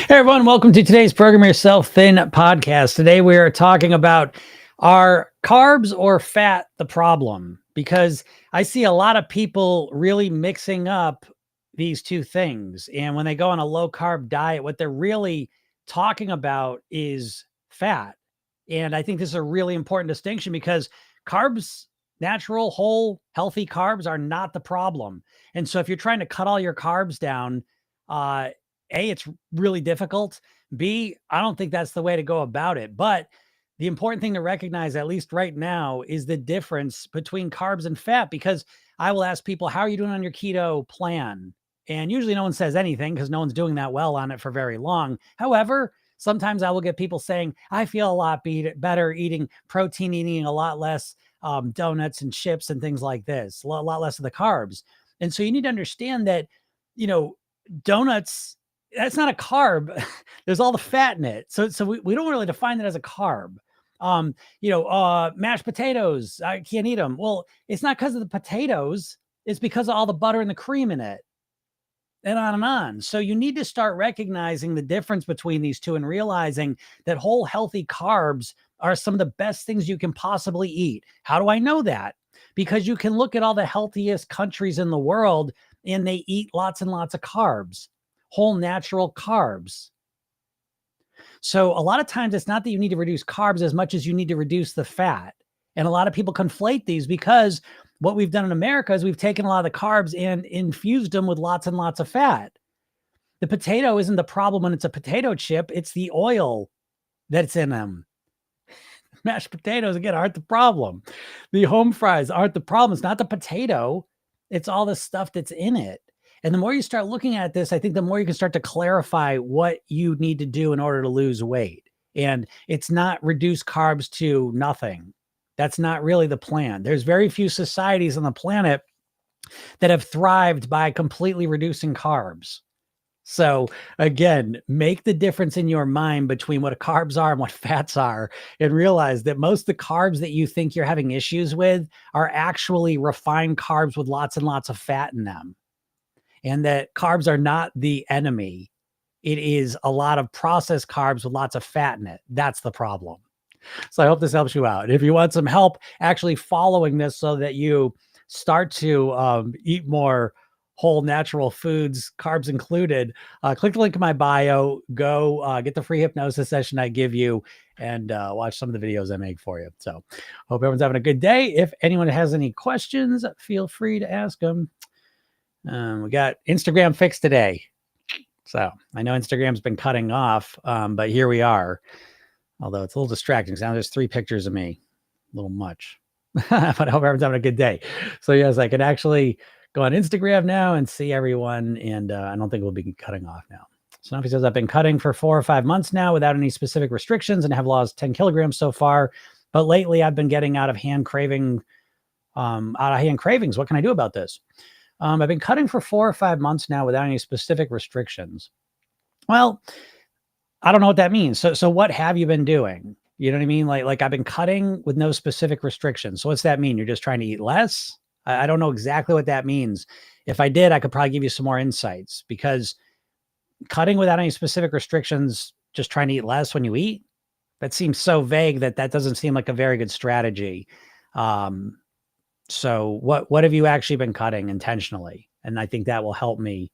Hey everyone, welcome to today's Program Yourself Thin podcast. Today we are talking about, are carbs or fat the problem? Because I see a lot of people really mixing up these two things. And when they go on a low carb diet, what they're really talking about is fat. And I think this is a really important distinction because carbs, natural, whole, healthy carbs are not the problem. And so if you're trying to cut all your carbs down, A, it's really difficult. B, I don't think that's the way to go about it. But the important thing to recognize, at least right now, is the difference between carbs and fat. Because I will ask people, how are you doing on your keto plan? And usually no one says anything because no one's doing that well on it for very long. However, sometimes I will get people saying, I feel a lot better eating protein, eating a lot less donuts and chips and things like this, a lot less of the carbs. And so you need to understand that, you know, donuts, that's not a carb. There's all the fat in it. So we don't really define that as a carb. Mashed potatoes, I can't eat them. Well, it's not because of the potatoes. It's because of all the butter and the cream in it, and on and on. So you need to start recognizing the difference between these two and realizing that whole healthy carbs are some of the best things you can possibly eat. How do I know that? Because you can look at all the healthiest countries in the world and they eat lots and lots of carbs, whole natural carbs. So a lot of times it's not that you need to reduce carbs as much as you need to reduce the fat. And a lot of people conflate these because what we've done in America is we've taken a lot of the carbs and infused them with lots and lots of fat. The potato isn't the problem when it's a potato chip. It's the oil that's in them. Mashed potatoes, again, aren't the problem. The home fries aren't the problem. It's not the potato. It's all the stuff that's in it. And the more you start looking at this, I think the more you can start to clarify what you need to do in order to lose weight. And it's not reduce carbs to nothing. That's not really the plan. There's very few societies on the planet that have thrived by completely reducing carbs. So again, make the difference in your mind between what carbs are and what fats are, and realize that most of the carbs that you think you're having issues with are actually refined carbs with lots and lots of fat in them. And that carbs are not the enemy. It is a lot of processed carbs with lots of fat in it. That's the problem. So I hope this helps you out. If you want some help actually following this so that you start to eat more whole natural foods, carbs included, click the link in my bio, go get the free hypnosis session I give you, and watch some of the videos I make for you. So hope everyone's having a good day. If anyone has any questions, feel free to ask them. We got Instagram fixed today. So I know Instagram's been cutting off, but here we are. Although it's a little distracting. Now there's 3 pictures of me, a little much, but I hope everyone's having a good day. So yes, I can actually go on Instagram now and see everyone. And I don't think we'll be cutting off now. So Nafi says, I've been cutting for 4 or 5 months now without any specific restrictions and have lost 10 kilograms so far. But lately I've been getting out of hand cravings. What can I do about this? I've been cutting for 4 or 5 months now without any specific restrictions. Well, I don't know what that means. So what have you been doing? You know what I mean? Like I've been cutting with no specific restrictions. So what's that mean? You're just trying to eat less? I don't know exactly what that means. If I did, I could probably give you some more insights, because cutting without any specific restrictions, just trying to eat less when you eat, that seems so vague that doesn't seem like a very good strategy. So what have you actually been cutting intentionally? And I think that will help me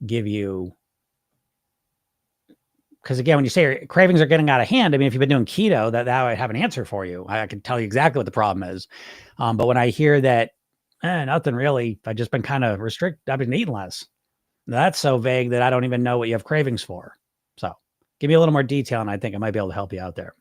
give you, because again, when you say your cravings are getting out of hand, I mean, if you've been doing keto, that I have an answer for you. I can tell you exactly what the problem is. But when I hear that, nothing really, I've just been kind of I've been eating less. That's so vague that I don't even know what you have cravings for. So give me a little more detail, and I think I might be able to help you out there.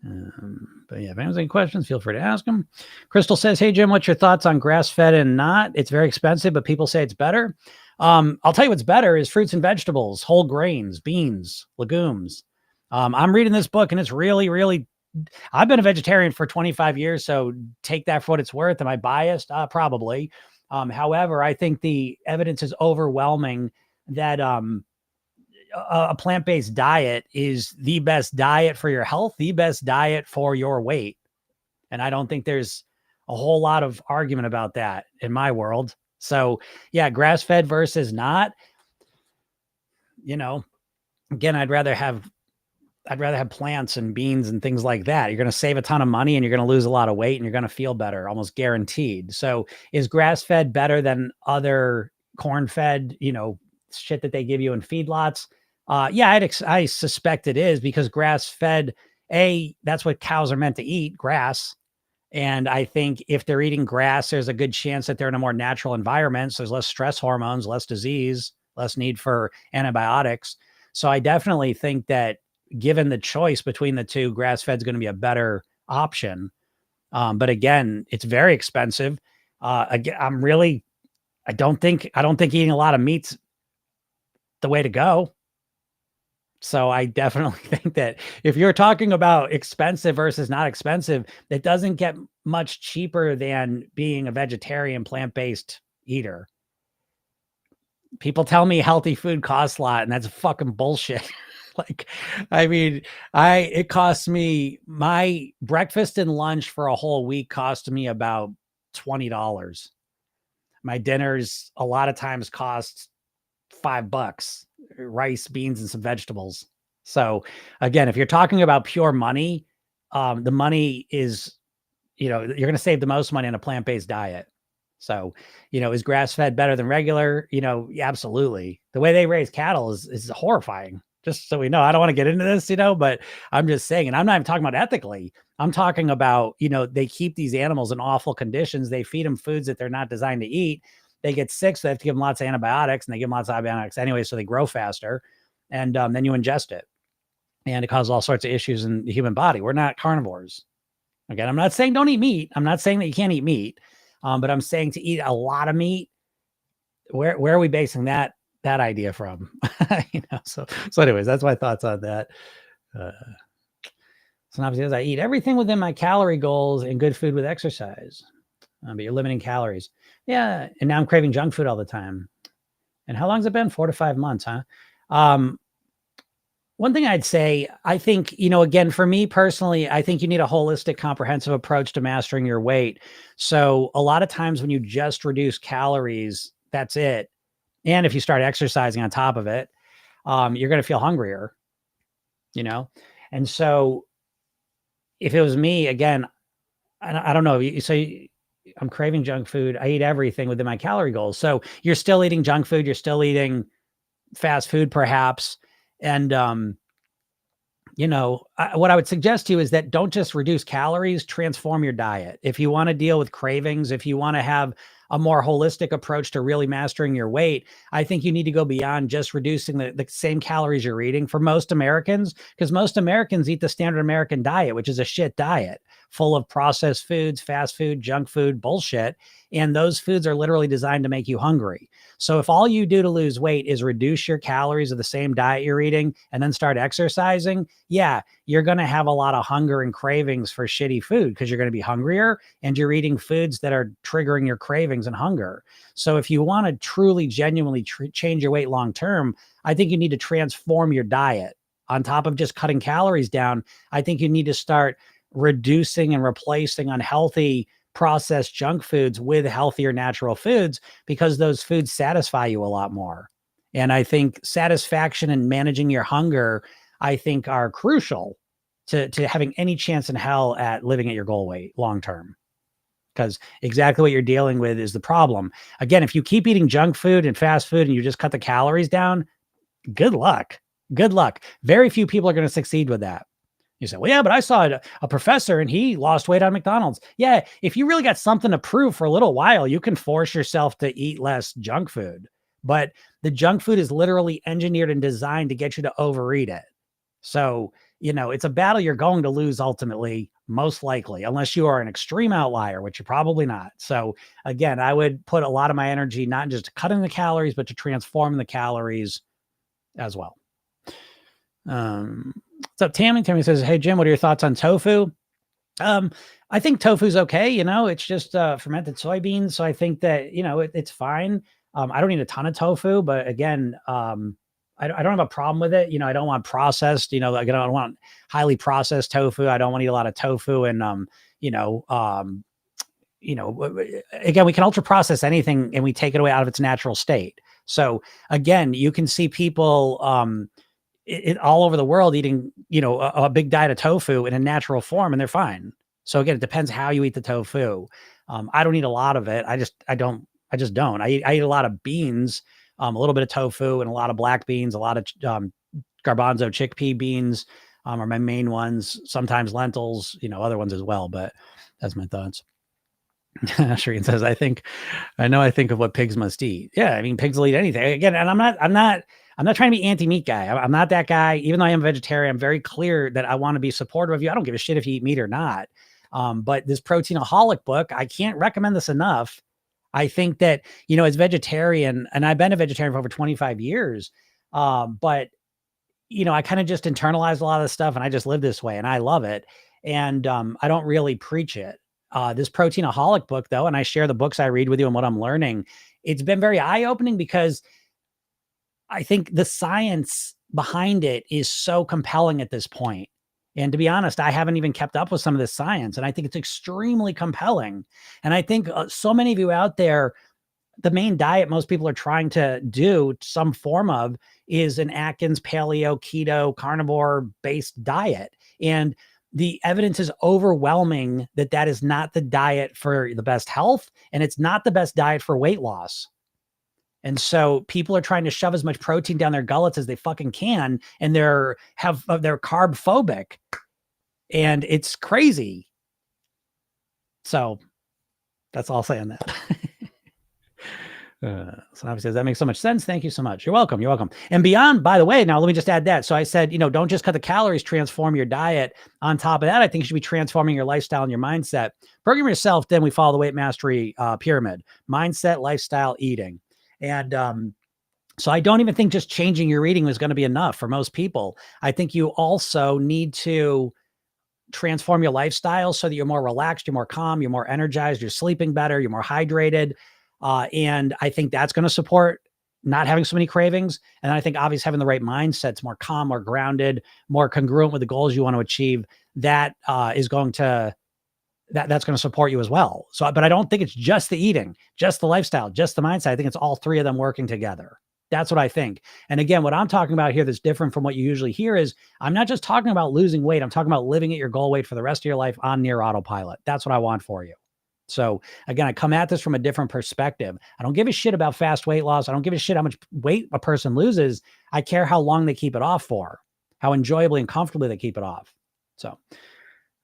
But yeah, if anyone's any questions, feel free to ask them. Crystal says, hey, Jim, what's your thoughts on grass-fed and not? It's very expensive, but people say it's better. I'll tell you what's better is fruits and vegetables, whole grains, beans, legumes. I'm reading this book, and it's really, really, I've been a vegetarian for 25 years, so take that for what it's worth. Am I biased? Probably. However, I think the evidence is overwhelming that a plant-based diet is the best diet for your health, the best diet for your weight. And I don't think there's a whole lot of argument about that in my world. So yeah, grass-fed versus not, again, I'd rather have plants and beans and things like that. You're going to save a ton of money and you're going to lose a lot of weight and you're going to feel better, almost guaranteed. So is grass fed better than other corn fed, shit that they give you in feedlots? Yeah, I suspect it is, because grass fed, that's what cows are meant to eat, grass. And I think if they're eating grass, there's a good chance that they're in a more natural environment. So there's less stress hormones, less disease, less need for antibiotics. So I definitely think that, given the choice between the two, grass fed is going to be a better option. But again, it's very expensive. Again, I don't think eating a lot of meat's the way to go. So I definitely think that if you're talking about expensive versus not expensive, it doesn't get much cheaper than being a vegetarian, plant-based eater. People tell me healthy food costs a lot, and that's fucking bullshit. Like, I mean, it costs me, my breakfast and lunch for a whole week cost me about $20. My dinners a lot of times cost $5, rice, beans, and some vegetables. So again, if you're talking about pure money, the money is, you're going to save the most money on a plant-based diet. So, is grass fed better than regular? Absolutely. The way they raise cattle is horrifying. Just so we know, I don't want to get into this, but I'm just saying, and I'm not even talking about ethically. I'm talking about, they keep these animals in awful conditions. They feed them foods that they're not designed to eat. They get sick, so they have to give them lots of antibiotics, and they give them lots of antibiotics anyway, so they grow faster. And then you ingest it, and it causes all sorts of issues in the human body. We're not carnivores. Again, I'm not saying don't eat meat. I'm not saying that you can't eat meat, but I'm saying to eat a lot of meat. Where are we basing that idea from? So anyways, that's my thoughts on that. So obviously, I eat everything within my calorie goals and good food with exercise, but you're limiting calories. Yeah, and now I'm craving junk food all the time. And how long's it been? 4 to 5 months, huh? One thing I'd say, I think, again, for me personally, I think you need a holistic, comprehensive approach to mastering your weight. So a lot of times when you just reduce calories, that's it. And if you start exercising on top of it, you're going to feel hungrier, And so if it was me, again, I don't know. You say I'm craving junk food. I eat everything within my calorie goals. So you're still eating junk food. You're still eating fast food, perhaps. And, what I would suggest to you is that don't just reduce calories, transform your diet. If you want to deal with cravings, if you want to have a more holistic approach to really mastering your weight, I think you need to go beyond just reducing the same calories you're eating for most Americans, because most Americans eat the standard American diet, which is a shit diet full of processed foods, fast food, junk food, bullshit. And those foods are literally designed to make you hungry. So if all you do to lose weight is reduce your calories of the same diet you're eating and then start exercising, yeah, you're going to have a lot of hunger and cravings for shitty food, because you're going to be hungrier and you're eating foods that are triggering your cravings and hunger. So if you want to truly, genuinely change your weight long term, I think you need to transform your diet. On top of just cutting calories down, I think you need to start reducing and replacing unhealthy processed junk foods with healthier natural foods, because those foods satisfy you a lot more. And I think satisfaction and managing your hunger, I think, are crucial to having any chance in hell at living at your goal weight long term. Because exactly what you're dealing with is the problem. Again, if you keep eating junk food and fast food and you just cut the calories down, good luck. Good luck. Very few people are going to succeed with that. You say, well, yeah, but I saw a professor and he lost weight on McDonald's. Yeah, if you really got something to prove for a little while, you can force yourself to eat less junk food. But the junk food is literally engineered and designed to get you to overeat it. So, it's a battle you're going to lose ultimately, most likely, unless you are an extreme outlier, which you're probably not. So again, I would put a lot of my energy, not just to cutting the calories, but to transform the calories as well. What's up, Tammy? Tammy says, hey, Jim, what are your thoughts on tofu? I think tofu's okay. It's just fermented soybeans. So I think that, it's fine. I don't eat a ton of tofu, but again, I don't have a problem with it. I don't want processed, I don't want highly processed tofu. I don't want to eat a lot of tofu. And, again, we can ultra process anything and we take it away out of its natural state. So again, you can see people, all over the world eating, a big diet of tofu in a natural form, and they're fine. So again, it depends how you eat the tofu. I don't eat a lot of it. I just don't. I eat a lot of beans, a little bit of tofu and a lot of black beans, a lot of garbanzo chickpea beans are my main ones. Sometimes lentils, other ones as well. But that's my thoughts. Shireen says, I think of what pigs must eat. Yeah, I mean, pigs will eat anything. Again, and I'm not trying to be anti-meat guy. I'm not that guy. Even though I am a vegetarian, I'm very clear that I want to be supportive of you. I don't give a shit if you eat meat or not. But this Proteinaholic book, I can't recommend this enough. I think that, as vegetarian, and I've been a vegetarian for over 25 years, but I kind of just internalized a lot of this stuff and I just live this way and I love it. And I don't really preach it. This Proteinaholic book, though, and I share the books I read with you and what I'm learning, it's been very eye-opening because I think the science behind it is so compelling at this point. And to be honest, I haven't even kept up with some of this science, and I think it's extremely compelling. And I think so many of you out there, the main diet most people are trying to do some form of is an Atkins, paleo, keto, carnivore-based diet. And the evidence is overwhelming that that is not the diet for the best health, and it's not the best diet for weight loss. And so people are trying to shove as much protein down their gullets as they fucking can, and they're carb phobic, and it's crazy. So that's all I'll say on that. So obviously, says that makes so much sense. Thank you so much. You're welcome. You're welcome. And beyond, by the way, now let me just add that. So I said, don't just cut the calories, transform your diet. On top of that, I think you should be transforming your lifestyle and your mindset. Program yourself. Then we follow the weight mastery pyramid: mindset, lifestyle, eating. And so I don't even think just changing your eating is going to be enough for most people. I think you also need to transform your lifestyle so that you're more relaxed, you're more calm, you're more energized, you're sleeping better, you're more hydrated. And I think that's going to support not having so many cravings. And I think obviously having the right mindset's more calm, more grounded, more congruent with the goals you want to achieve. That is going to, that's going to support you as well. So, but I don't think it's just the eating, just the lifestyle, just the mindset. I think it's all three of them working together. That's what I think. And again, what I'm talking about here that's different from what you usually hear is I'm not just talking about losing weight. I'm talking about living at your goal weight for the rest of your life on near autopilot. That's what I want for you. So again, I come at this from a different perspective. I don't give a shit about fast weight loss. I don't give a shit how much weight a person loses. I care how long they keep it off for, how enjoyably and comfortably they keep it off. So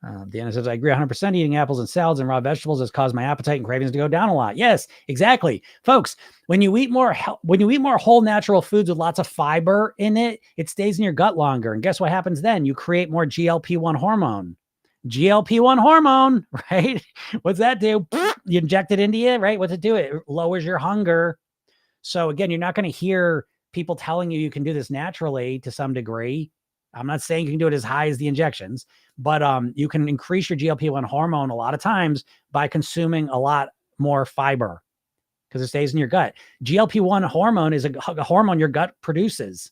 Deanna says, I agree 100%. Eating apples and salads and raw vegetables has caused my appetite and cravings to go down a lot. Yes, exactly. Folks, when you eat more whole natural foods with lots of fiber in it, it stays in your gut longer. And guess what happens then? You create more GLP-1 hormone. GLP-1 hormone, right? What's that do? You inject it into you, right? What's it do? It lowers your hunger. So again, you're not going to hear people telling you can do this naturally to some degree. I'm not saying you can do it as high as the injections, but you can increase your GLP-1 hormone a lot of times by consuming a lot more fiber because it stays in your gut. GLP-1 hormone is a hormone your gut produces.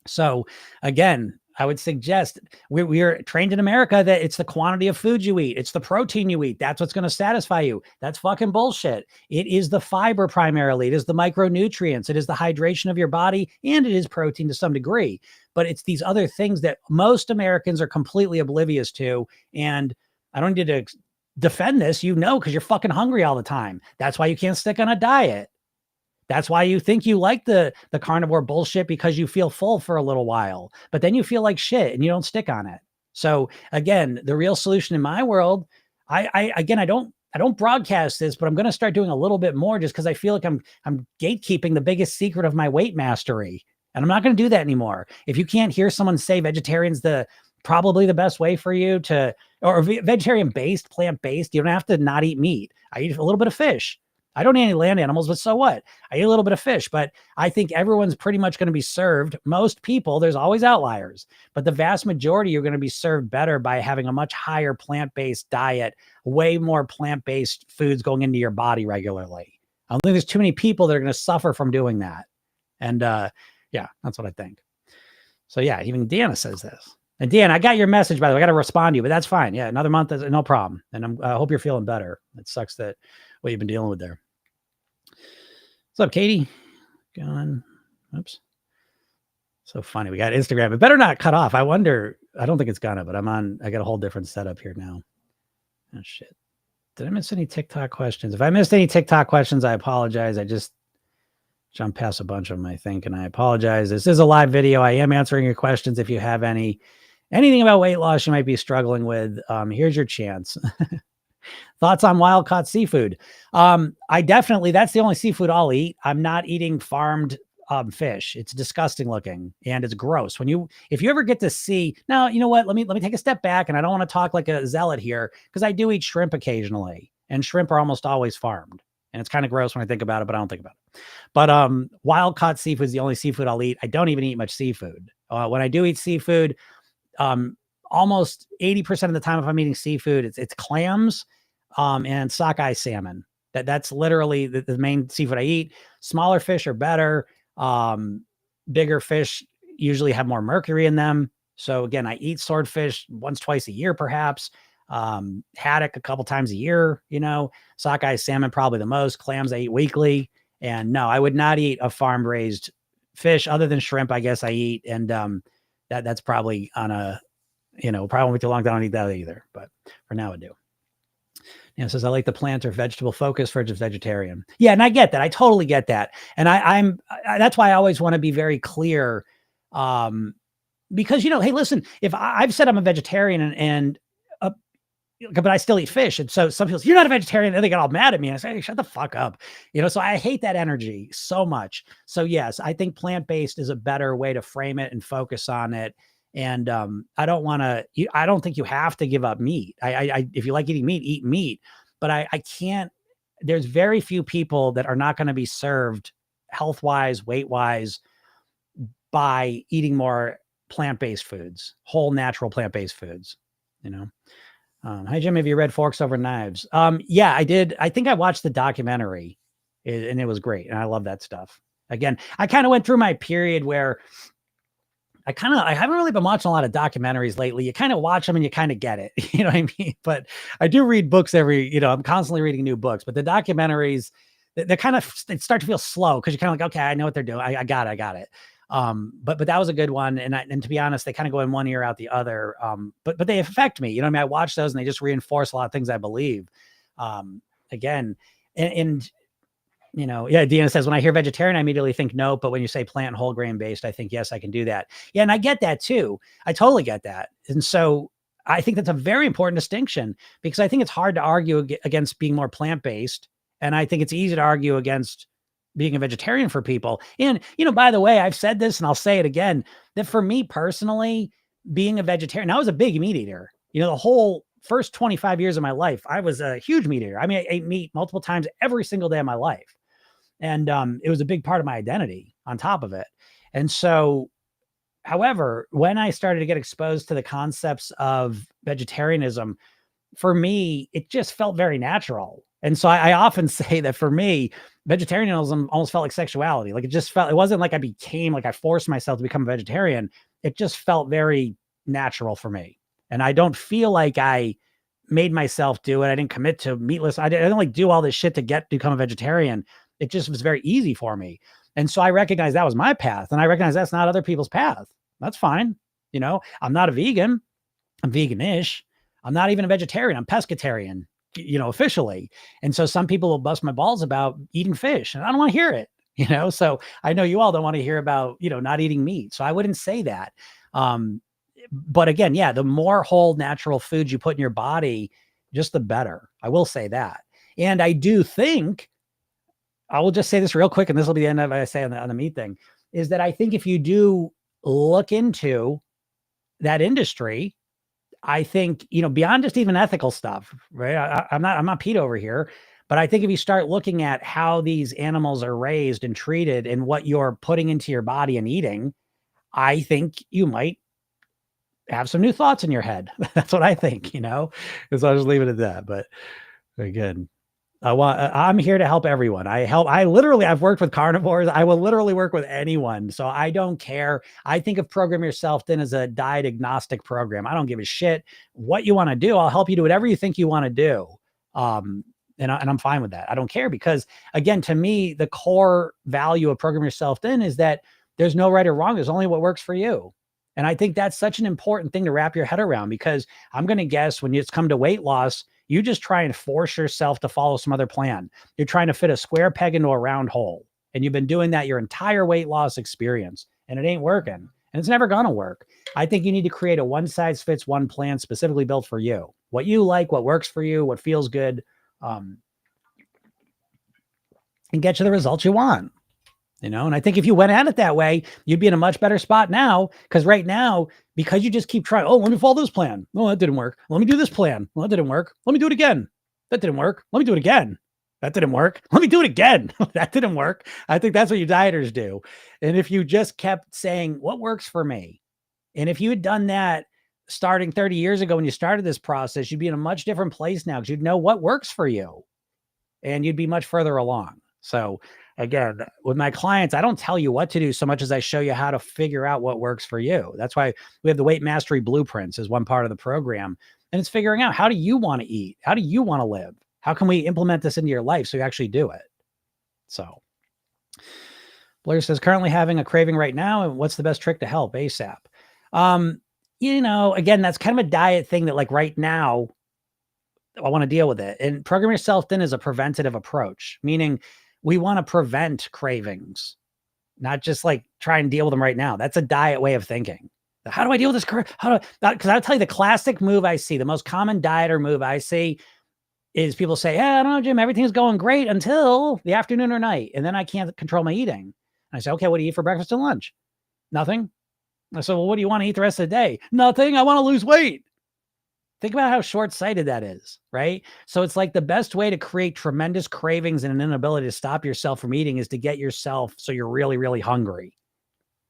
So again, I would suggest we're trained in America that it's the quantity of food you eat. It's the protein you eat. That's what's going to satisfy you. That's fucking bullshit. It is the fiber primarily. It is the micronutrients. It is the hydration of your body, and it is protein to some degree. But it's these other things that most Americans are completely oblivious to. And I don't need to defend this, because you're fucking hungry all the time. That's why you can't stick on a diet. That's why you think you like the carnivore bullshit, because you feel full for a little while, but then you feel like shit and you don't stick on it. So again, the real solution in my world, I don't broadcast this, but I'm going to start doing a little bit more just because I feel like I'm gatekeeping the biggest secret of my weight mastery. And I'm not going to do that anymore. If you can't hear someone say vegetarian's probably the best way for you to, or vegetarian based, plant based, you don't have to not eat meat. I eat a little bit of fish. I don't eat any land animals, but so what? I eat a little bit of fish, but I think everyone's pretty much going to be served. Most people, there's always outliers, but the vast majority are going to be served better by having a much higher plant-based diet, way more plant-based foods going into your body regularly. I don't think there's too many people that are going to suffer from doing that. And yeah, that's what I think. So yeah, even Deanna says this. And Deanna, I got your message, by the way. I got to respond to you, but that's fine. Yeah, another month is no problem. And I hope you're feeling better. It sucks that what you've been dealing with there. What's up, Katie? Going. Oops. So funny. We got Instagram. It better not cut off. I wonder. I don't think it's gonna, but I got a whole different setup here now. Oh shit. Did I miss any TikTok questions? If I missed any TikTok questions, I apologize. I just jumped past a bunch of them, I think, and I apologize. This is a live video. I am answering your questions. If you have anything about weight loss you might be struggling with, here's your chance. Thoughts on wild caught seafood? That's the only seafood I'll eat. I'm not eating farmed fish. It's disgusting looking and it's gross. If you ever get to see, now, you know what? Let me take a step back, and I don't want to talk like a zealot here, because I do eat shrimp occasionally, and shrimp are almost always farmed. And it's kind of gross when I think about it, but I don't think about it. But wild caught seafood is the only seafood I'll eat. I don't even eat much seafood. When I do eat seafood, almost 80% of the time, if I'm eating seafood, it's clams and sockeye salmon. That's literally the main seafood I eat. Smaller fish are better. Bigger fish usually have more mercury in them. So again, I eat swordfish once, twice a year, perhaps. Haddock a couple times a year, sockeye salmon, probably the most. Clams I eat weekly. And no, I would not eat a farm raised fish other than shrimp. I guess I eat. And, that's probably on a, probably won't be too long. I don't eat that either, but for now I do. It says, I like the plant or vegetable focus for just vegetarian. Yeah. And I get that. I totally get that. And that's why I always want to be very clear. Because, hey, listen, if I've said I'm a vegetarian but I still eat fish. And so some people say, you're not a vegetarian. And they get all mad at me. And I say, hey, shut the fuck up. So I hate that energy so much. So yes, I think plant-based is a better way to frame it and focus on it. And I don't think you have to give up meat. If you like eating meat, eat meat. But I can't, there's very few people that are not going to be served health-wise, weight-wise, by eating more plant-based foods, whole natural plant-based foods, Hi, Jim. Have you read Forks Over Knives? Yeah, I did. I think I watched the documentary and it was great. And I love that stuff. Again, I kind of went through my period where I haven't really been watching a lot of documentaries lately. You kind of watch them and you kind of get it, you know what I mean? But I do read books I'm constantly reading new books, but the documentaries, they start to feel slow because you're kind of like, okay, I know what they're doing. I got it. But that was a good one. And to be honest, they kind of go in one ear out the other. But they affect me, I watch those and they just reinforce a lot of things I believe. Again, yeah, Deanna says, when I hear vegetarian, I immediately think no, but when you say plant whole grain based, I think, yes, I can do that. Yeah. And I get that too. I totally get that. And so I think that's a very important distinction, because I think it's hard to argue against being more plant-based. And I think it's easy to argue against being a vegetarian for people. And, by the way, I've said this and I'll say it again, that for me personally, being a vegetarian, I was a big meat eater, the whole first 25 years of my life, I was a huge meat eater. I mean, I ate meat multiple times every single day of my life. And it was a big part of my identity on top of it. And so, however, when I started to get exposed to the concepts of vegetarianism, for me, it just felt very natural. And so I often say that for me, vegetarianism almost felt like sexuality. Like it wasn't like I forced myself to become a vegetarian. It just felt very natural for me. And I don't feel like I made myself do it. I didn't commit to meatless. I didn't do all this shit to become a vegetarian. It just was very easy for me. And so I recognized that was my path. And I recognize that's not other people's path. That's fine. I'm not a vegan. I'm vegan-ish. I'm not even a vegetarian. I'm pescatarian, officially. And so some people will bust my balls about eating fish, and I don't want to hear it, so I know you all don't want to hear about, not eating meat. So I wouldn't say that. But again, yeah, the more whole natural foods you put in your body, just the better. I will say that. And I do think, I will just say this real quick, and this will be the end of what I say on the meat thing, is that I think if you do look into that industry, I think, beyond just even ethical stuff, right? I'm not Pete over here, but I think if you start looking at how these animals are raised and treated and what you're putting into your body and eating, I think you might have some new thoughts in your head. That's what I think, so I'll just leave it at that. But again, I'm here to help everyone. I've worked with carnivores. I will literally work with anyone. So I don't care. I think of Program Yourself then as a diet agnostic program. I don't give a shit what you want to do. I'll help you do whatever you think you want to do. And I'm fine with that. I don't care, because again, to me, the core value of Program Yourself then is that There's no right or wrong. There's only what works for you. And I think that's such an important thing to wrap your head around, because I'm going to guess when it's come to weight loss, you just try and force yourself to follow some other plan. You're trying to fit a square peg into a round hole. And you've been doing that your entire weight loss experience, and it ain't working. And it's never going to work. I think you need to create a one size fits one plan specifically built for you. What you like, what works for you, what feels good, and get you the results you want. And I think if you went at it that way, you'd be in a much better spot now. Because right now, because you just keep trying, oh, let me follow this plan. Oh, that didn't work. Let me do this plan. Well, that didn't work. Let me do it again. That didn't work. Let me do it again. That didn't work. Let me do it again. That didn't work. I think that's what you dieters do. And if you just kept saying, what works for me? And if you had done that starting 30 years ago when you started this process, you'd be in a much different place now, because you'd know what works for you and you'd be much further along. So again, with my clients, I don't tell you what to do so much as I show you how to figure out what works for you. That's why we have the weight mastery blueprints as one part of the program. And it's figuring out, how do you want to eat? How do you want to live? How can we implement this into your life so you actually do it? So Blair says, currently having a craving right now. And what's the best trick to help ASAP? Again, that's kind of a diet thing that, like, right now, I want to deal with it. And program yourself thin is a preventative approach, meaning we want to prevent cravings, not just like try and deal with them right now. That's a diet way of thinking. How do I deal with this? Because I'll tell you the classic move I see, the most common dieter move I see is people say, I don't know, Jim, everything's going great until the afternoon or night. And then I can't control my eating. And I say, okay, what do you eat for breakfast and lunch? Nothing. I said, well, what do you want to eat the rest of the day? Nothing. I want to lose weight. Think about how short-sighted that is, right? So it's like the best way to create tremendous cravings and an inability to stop yourself from eating is to get yourself so you're really, really hungry.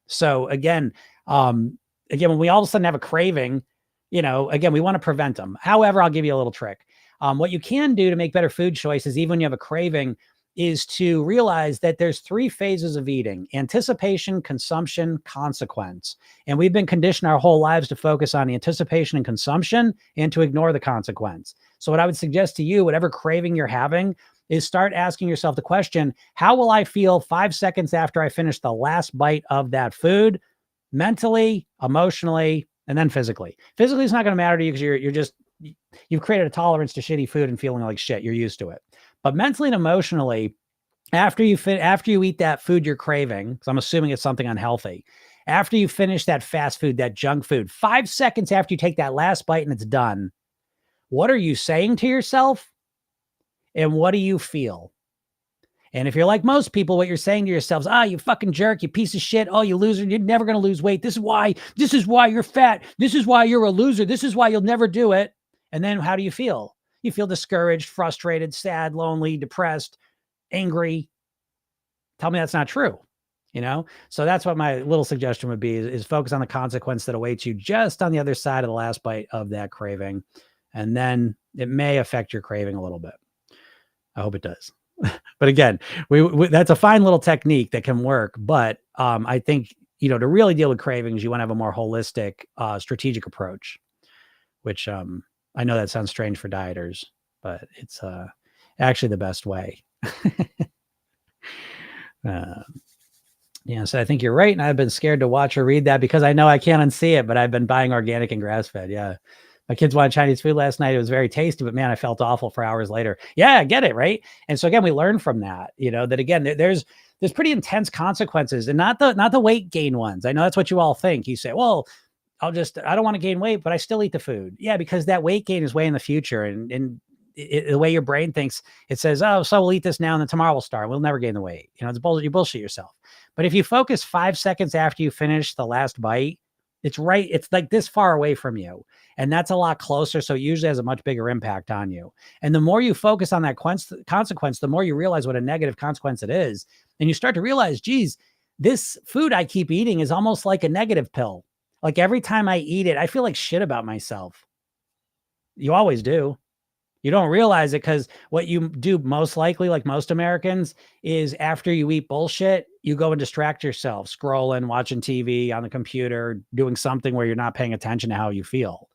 So again, when we all of a sudden have a craving, again, we want to prevent them. However, I'll give you a little trick. What you can do to make better food choices, even when you have a craving, is to realize that there's 3 phases of eating: anticipation, consumption, consequence. And we've been conditioned our whole lives to focus on the anticipation and consumption and to ignore the consequence. So what I would suggest to you, whatever craving you're having, is start asking yourself the question, how will I feel 5 seconds after I finish the last bite of that food? Mentally, emotionally, and then physically. Physically, it's not going to matter to you because you've created a tolerance to shitty food and feeling like shit. You're used to it. But mentally and emotionally, after you eat that food you're craving, because I'm assuming it's something unhealthy, after you finish that fast food, that junk food, 5 seconds after you take that last bite and it's done, what are you saying to yourself? And what do you feel? And if you're like most people, what you're saying to yourselves, you fucking jerk, you piece of shit. Oh, you loser. You're never going to lose weight. This is why you're fat. This is why you're a loser. This is why you'll never do it. And then how do you feel? You feel discouraged, frustrated, sad, lonely, depressed, angry. Tell me that's not true. So that's what my little suggestion would be is focus on the consequence that awaits you just on the other side of the last bite of that craving. And then it may affect your craving a little bit. I hope it does. But again, that's a fine little technique that can work. But I think, to really deal with cravings, you want to have a more holistic, strategic approach, which I know that sounds strange for dieters, but it's actually the best way. So I think you're right. And I've been scared to watch or read that because I know I can't unsee it, but I've been buying organic and grass-fed. Yeah. My kids wanted Chinese food last night. It was very tasty, but man, I felt awful for hours later. Yeah, I get it. Right. And so again, we learn from that, that again, there's pretty intense consequences, and not the weight gain ones. I know that's what you all think. You say, well, I don't want to gain weight, but I still eat the food. Yeah, because that weight gain is way in the future. And the way your brain thinks, it says, oh, so we'll eat this now and then tomorrow we'll start. We'll never gain the weight. It's bullshit. You bullshit yourself. But if you focus 5 seconds after you finish the last bite, it's like this far away from you. And that's a lot closer. So it usually has a much bigger impact on you. And the more you focus on that consequence, the more you realize what a negative consequence it is. And you start to realize, geez, this food I keep eating is almost like a negative pill. Like every time I eat it, I feel like shit about myself. You always do. You don't realize it because what you do most likely, like most Americans, is after you eat bullshit, you go and distract yourself, scrolling, watching TV on the computer, doing something where you're not paying attention to how you feel.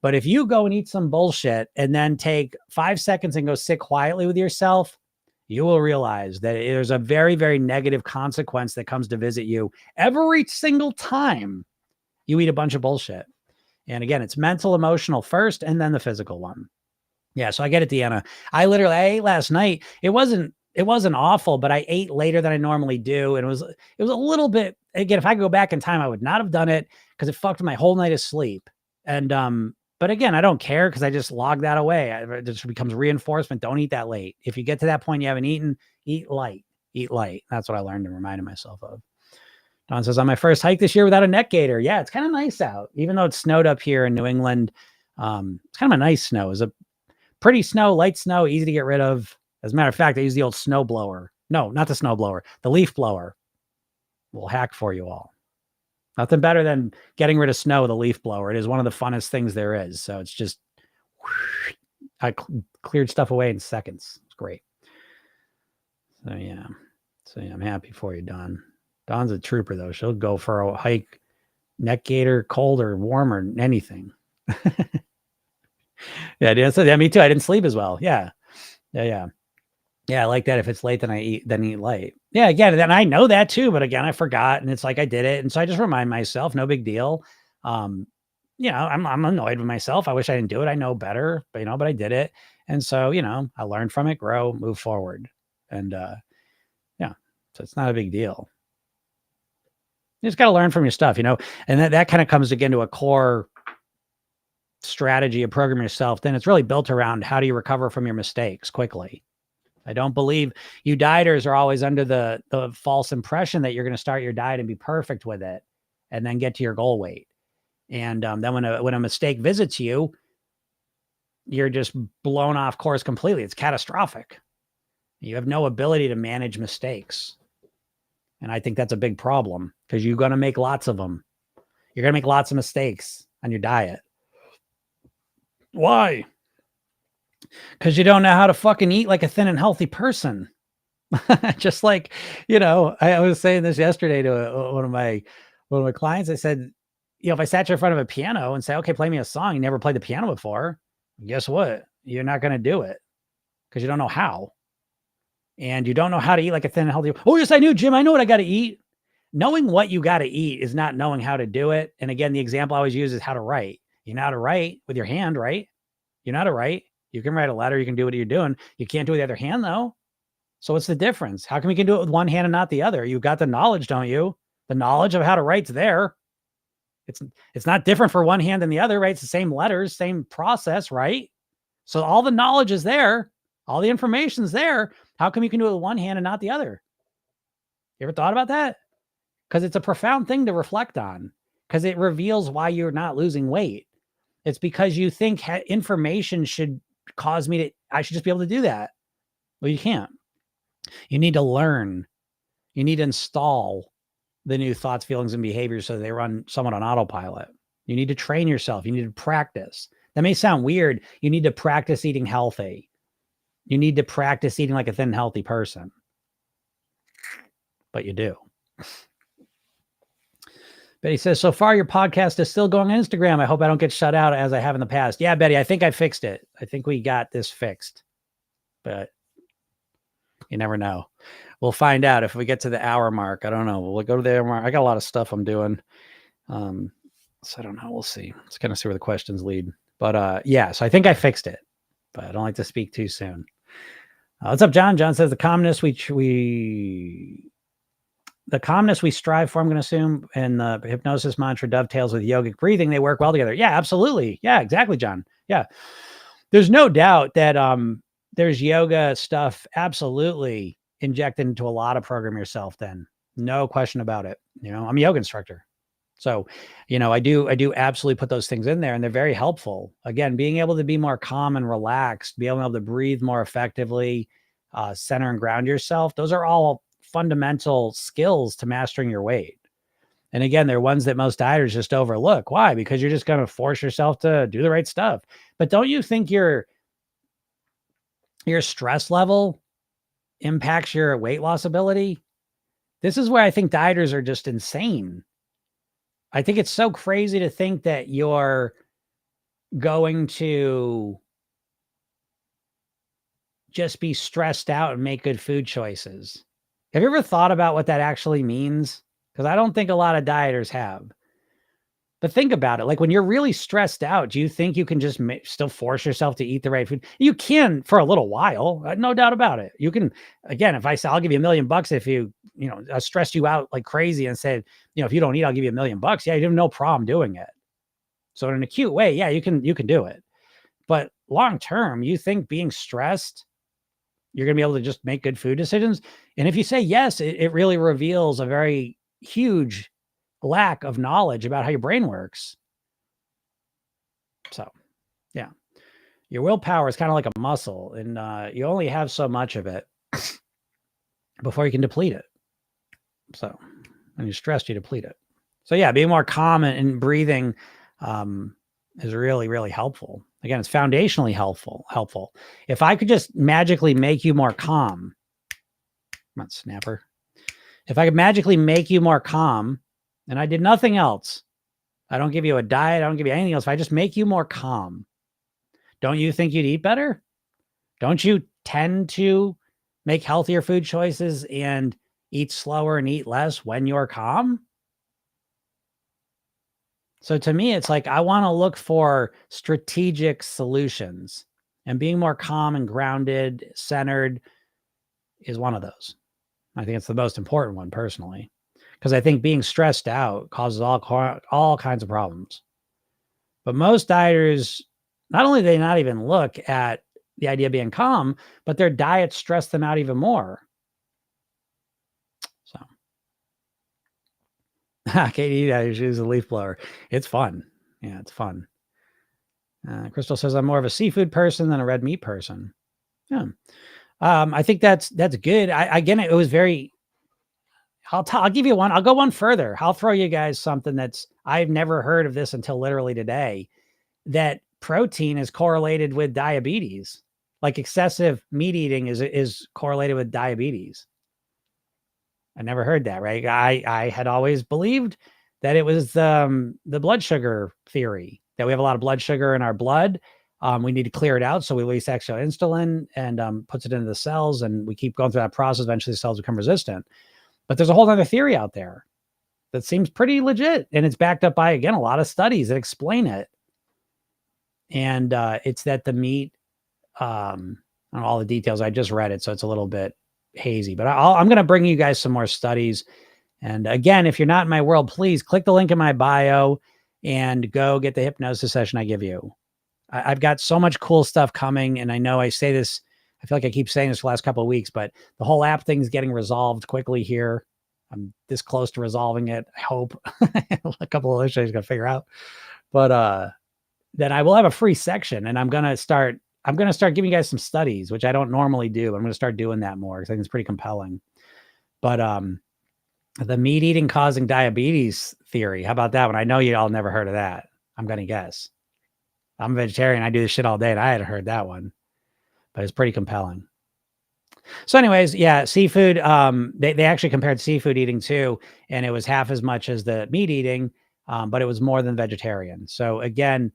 But if you go and eat some bullshit and then take 5 seconds and go sit quietly with yourself, you will realize that there's a very, very negative consequence that comes to visit you every single time you eat a bunch of bullshit. And again, it's mental, emotional first, and then the physical one. Yeah, so I get it, Deanna. I ate last night. It wasn't awful, but I ate later than I normally do. And it was a little bit, again, if I could go back in time, I would not have done it because it fucked my whole night of sleep. And but again, I don't care because I just log that away. It just becomes reinforcement. Don't eat that late. If you get to that point you haven't eaten, eat light. Eat light. That's what I learned and reminded myself of. Don says, on my first hike this year without a neck gaiter. Yeah, it's kind of nice out. Even though it snowed up here in New England, it's kind of a nice snow. It's a pretty snow, light snow, easy to get rid of. As a matter of fact, I use the old snow blower. No, not the snow blower, the leaf blower. We'll hack for you all. Nothing better than getting rid of snow with a leaf blower. It is one of the funnest things there is. So it's just, I cleared stuff away in seconds. It's great. So yeah. I'm happy for you, Don. Dawn's a trooper though. She'll go for a hike, neck gaiter, cold or warm or anything. Yeah, me too. I didn't sleep as well. Yeah. I like that. If it's late, then eat late. Yeah, again, then I know that too, but again, I forgot, and it's like I did it, and so I just remind myself, no big deal. I'm annoyed with myself. I wish I didn't do it. I know better, but I did it, and so I learned from it, grow, move forward, and so it's not a big deal. You just got to learn from your stuff, and that kind of comes again to a core strategy of programming yourself. Then it's really built around how do you recover from your mistakes quickly. I don't believe you dieters are always under the false impression that you're going to start your diet and be perfect with it and then get to your goal weight. And then when a mistake visits you, you're just blown off course completely. It's catastrophic. You have no ability to manage mistakes. And I think that's a big problem because you're going to make lots of them. You're going to make lots of mistakes on your diet. Why? Because you don't know how to fucking eat like a thin and healthy person. Just like, I was saying this yesterday to one of my clients. I said, if I sat you in front of a piano and say, okay, play me a song, you never played the piano before, guess what? You're not going to do it because you don't know how. And you don't know how to eat like a thin and healthy. Oh, yes, I knew, Jim. I know what I got to eat. Knowing what you got to eat is not knowing how to do it. And again, the example I always use is how to write. You know how to write with your hand, right? You know how to write. You can write a letter. You can do what you're doing. You can't do it with the other hand, though. So what's the difference? How come you can do it with one hand and not the other? You've got the knowledge, don't you? The knowledge of how to write's there. It's not different for one hand than the other, right? It's the same letters, same process, right? So all the knowledge is there. All the information's there. How come you can do it with one hand and not the other? You ever thought about that? Because it's a profound thing to reflect on because it reveals why you're not losing weight. It's because you think information should cause I should just be able to do that. Well, you can't. You need to learn. You need to install the new thoughts, feelings, and behaviors so they run somewhat on autopilot. You need to train yourself. You need to practice. That may sound weird. You need to practice eating healthy. You need to practice eating like a thin, healthy person. But you do. Betty says, so far your podcast is still going on Instagram. I hope I don't get shut out as I have in the past. Yeah, Betty, I think I fixed it. I think we got this fixed. But you never know. We'll find out if we get to the hour mark. I don't know. We'll go to the hour mark. I got a lot of stuff I'm doing. So I don't know. We'll see. Let's kind of see where the questions lead. But so I think I fixed it. But I don't like to speak too soon. What's up, John? John says the calmness we strive for, I'm going to assume, and the hypnosis mantra dovetails with yogic breathing. They work well together. Yeah, absolutely. Yeah, exactly, John. Yeah. There's no doubt that there's yoga stuff absolutely injected into a lot of program yourself then. No question about it. I'm a yoga instructor. So, I do absolutely put those things in there and they're very helpful. Again, being able to be more calm and relaxed, being able to breathe more effectively, center and ground yourself. Those are all fundamental skills to mastering your weight. And again, they're ones that most dieters just overlook. Why? Because you're just going to force yourself to do the right stuff. But don't you think your stress level impacts your weight loss ability? This is where I think dieters are just insane. I think it's so crazy to think that you're going to just be stressed out and make good food choices. Have you ever thought about what that actually means? Because I don't think a lot of dieters have. But think about it. Like when you're really stressed out, do you think you can just still force yourself to eat the right food? You can for a little while, no doubt about it. You can, again, if I say I'll give you $1,000,000 if you stressed you out like crazy and said, if you don't eat, I'll give you $1,000,000. Yeah, you have no problem doing it. So in an acute way, yeah, you can do it. But long term, you think being stressed, you're going to be able to just make good food decisions? And if you say yes, it really reveals a very huge lack of knowledge about how your brain works. So, yeah, your willpower is kind of like a muscle, and you only have so much of it before you can deplete it. So, when you're stressed, you deplete it. So, yeah, being more calm and breathing is really, really helpful. Again, it's foundationally helpful. If I could just magically make you more calm, come on, Snapper. If I could magically make you more calm, and I did nothing else, I don't give you a diet, I don't give you anything else. If I just make you more calm, don't you think you'd eat better? Don't you tend to make healthier food choices and eat slower and eat less when you're calm? So to me, it's like I want to look for strategic solutions, and being more calm and grounded, centered is one of those. I think it's the most important one personally, because I think being stressed out causes all kinds of problems. But most dieters, not only do they not even look at the idea of being calm, but their diet stress them out even more. So, Katie, she's a leaf blower. It's fun. Yeah, it's fun. Crystal says I'm more of a seafood person than a red meat person. Yeah. I think that's good. Again, it was very. I'll give you one. I'll go one further. I'll throw you guys something I've never heard of this until literally today. That protein is correlated with diabetes. Like excessive meat eating is correlated with diabetes. I never heard that, right? I had always believed that it was the blood sugar theory, that we have a lot of blood sugar in our blood. We need to clear it out. So we release extra insulin and puts it into the cells, and we keep going through that process. Eventually the cells become resistant. But there's a whole other theory out there that seems pretty legit. And it's backed up by, again, a lot of studies that explain it. And it's that the meat, I don't know all the details. I just read it, so it's a little bit hazy. But I'm going to bring you guys some more studies. And again, if you're not in my world, please click the link in my bio and go get the hypnosis session I give you. I've got so much cool stuff coming. And I know I say this, I feel like I keep saying this the last couple of weeks, but the whole app thing is getting resolved quickly here. I'm this close to resolving it. I hope. A couple of issues I got to figure out. But then I will have a free section, and I'm going to start giving you guys some studies, which I don't normally do. I'm going to start doing that more because I think it's pretty compelling. But the meat eating causing diabetes theory, how about that one? I know you all never heard of that. I'm going to guess. I'm a vegetarian. I do this shit all day, and I hadn't heard that one, but it's pretty compelling. So anyways, yeah, seafood, they actually compared seafood eating too, and it was half as much as the meat eating, but it was more than vegetarian. So again,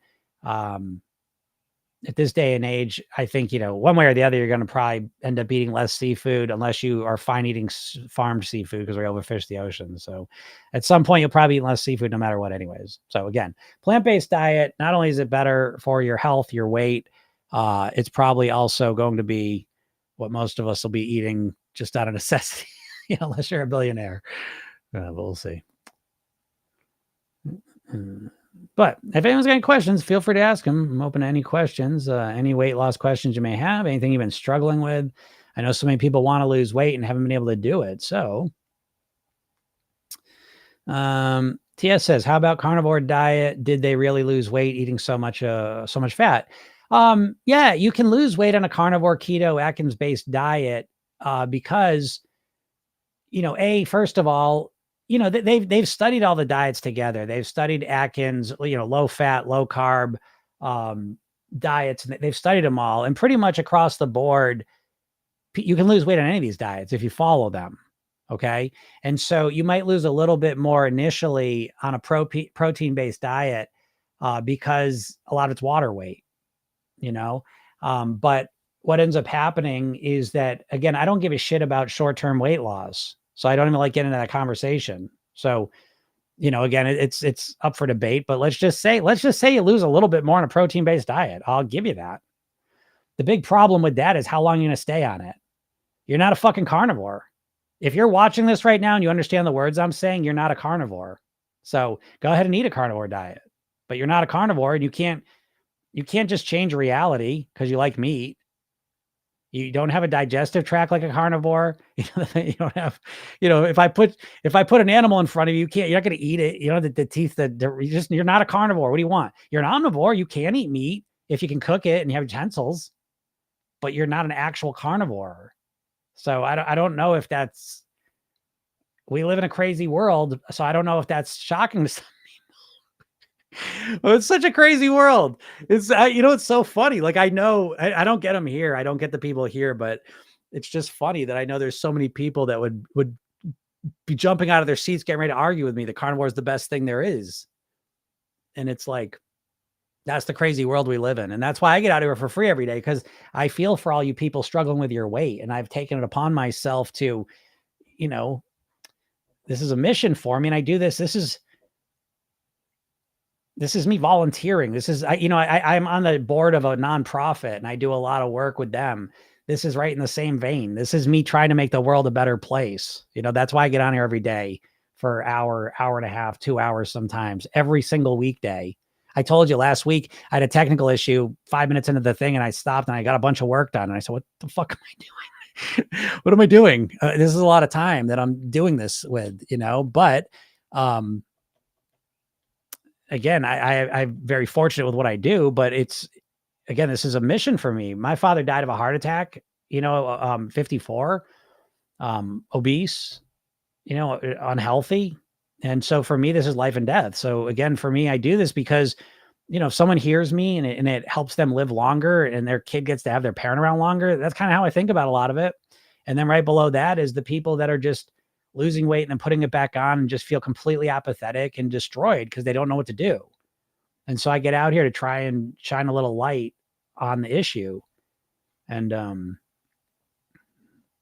at this day and age, I think, one way or the other, you're going to probably end up eating less seafood unless you are fine eating farmed seafood because we overfish the ocean. So at some point, you'll probably eat less seafood no matter what anyways. So again, plant-based diet, not only is it better for your health, your weight, it's probably also going to be what most of us will be eating just out of necessity, unless you're a billionaire. But we'll see. But if anyone's got any questions, feel free to ask them. I'm open to any questions, any weight loss questions you may have, anything you've been struggling with. I know so many people want to lose weight and haven't been able to do it. So TS says, how about carnivore diet? Did they really lose weight eating so much fat? Yeah, you can lose weight on a carnivore, keto, Atkins-based diet because, first of all, they've studied all the diets together. They've studied Atkins, low fat, low carb diets, and they've studied them all. And pretty much across the board, you can lose weight on any of these diets if you follow them. Okay. And so you might lose a little bit more initially on a protein-based diet because a lot of it's water weight, but what ends up happening is that, again, I don't give a shit about short-term weight loss. So I don't even like getting into that conversation. So, again, it's up for debate, but let's just say you lose a little bit more on a protein-based diet. I'll give you that. The big problem with that is how long you're going to stay on it. You're not a fucking carnivore. If you're watching this right now and you understand the words I'm saying, you're not a carnivore. So go ahead and eat a carnivore diet, but you're not a carnivore, and you can't just change reality because you like meat. You don't have a digestive tract like a carnivore. You don't have, if I put an animal in front of you, you're not going to eat it. You know, the teeth, you're not a carnivore. What do you want? You're an omnivore. You can eat meat if you can cook it and you have utensils, but you're not an actual carnivore. So I don't know if we live in a crazy world. So I don't know if that's shocking to some people. Well, it's such a crazy world. It's, it's so funny. Like, I know I don't get them here. I don't get the people here, but it's just funny that I know there's so many people that would be jumping out of their seats, getting ready to argue with me. The carnivore is the best thing there is. And it's like, that's the crazy world we live in. And that's why I get out of here for free every day, because I feel for all you people struggling with your weight. And I've taken it upon myself to, this is a mission for me. And I do this. This is me volunteering. This is, I'm on the board of a nonprofit and I do a lot of work with them. This is right in the same vein. This is me trying to make the world a better place. That's why I get on here every day for an hour and a half, 2 hours, sometimes every single weekday. I told you last week, I had a technical issue 5 minutes into the thing and I stopped and I got a bunch of work done. And I said, what the fuck am I doing? What am I doing? This is a lot of time that I'm doing this with, but, again, I'm very fortunate with what I do, but this is a mission for me. My father died of a heart attack, 54, obese, unhealthy. And so for me, this is life and death. So again, for me, I do this because, if someone hears me and it helps them live longer and their kid gets to have their parent around longer, that's kind of how I think about a lot of it. And then right below that is the people that are just losing weight and then putting it back on and just feel completely apathetic and destroyed because they don't know what to do. And so I get out here to try and shine a little light on the issue. And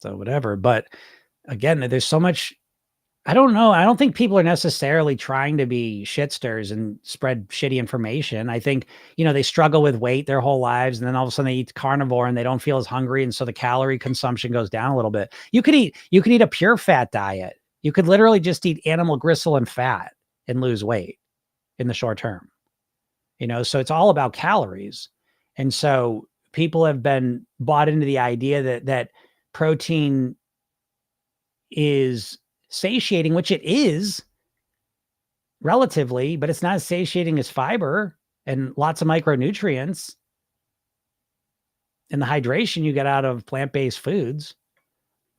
so whatever. But again, there's so much, I don't know. I don't think people are necessarily trying to be shitsters and spread shitty information. I think, they struggle with weight their whole lives. And then all of a sudden they eat carnivore and they don't feel as hungry. And so the calorie consumption goes down a little bit. You could eat a pure fat diet. You could literally just eat animal gristle and fat and lose weight in the short term. So it's all about calories. And so people have been bought into the idea that protein is satiating, which it is relatively, but it's not as satiating as fiber and lots of micronutrients and the hydration you get out of plant-based foods.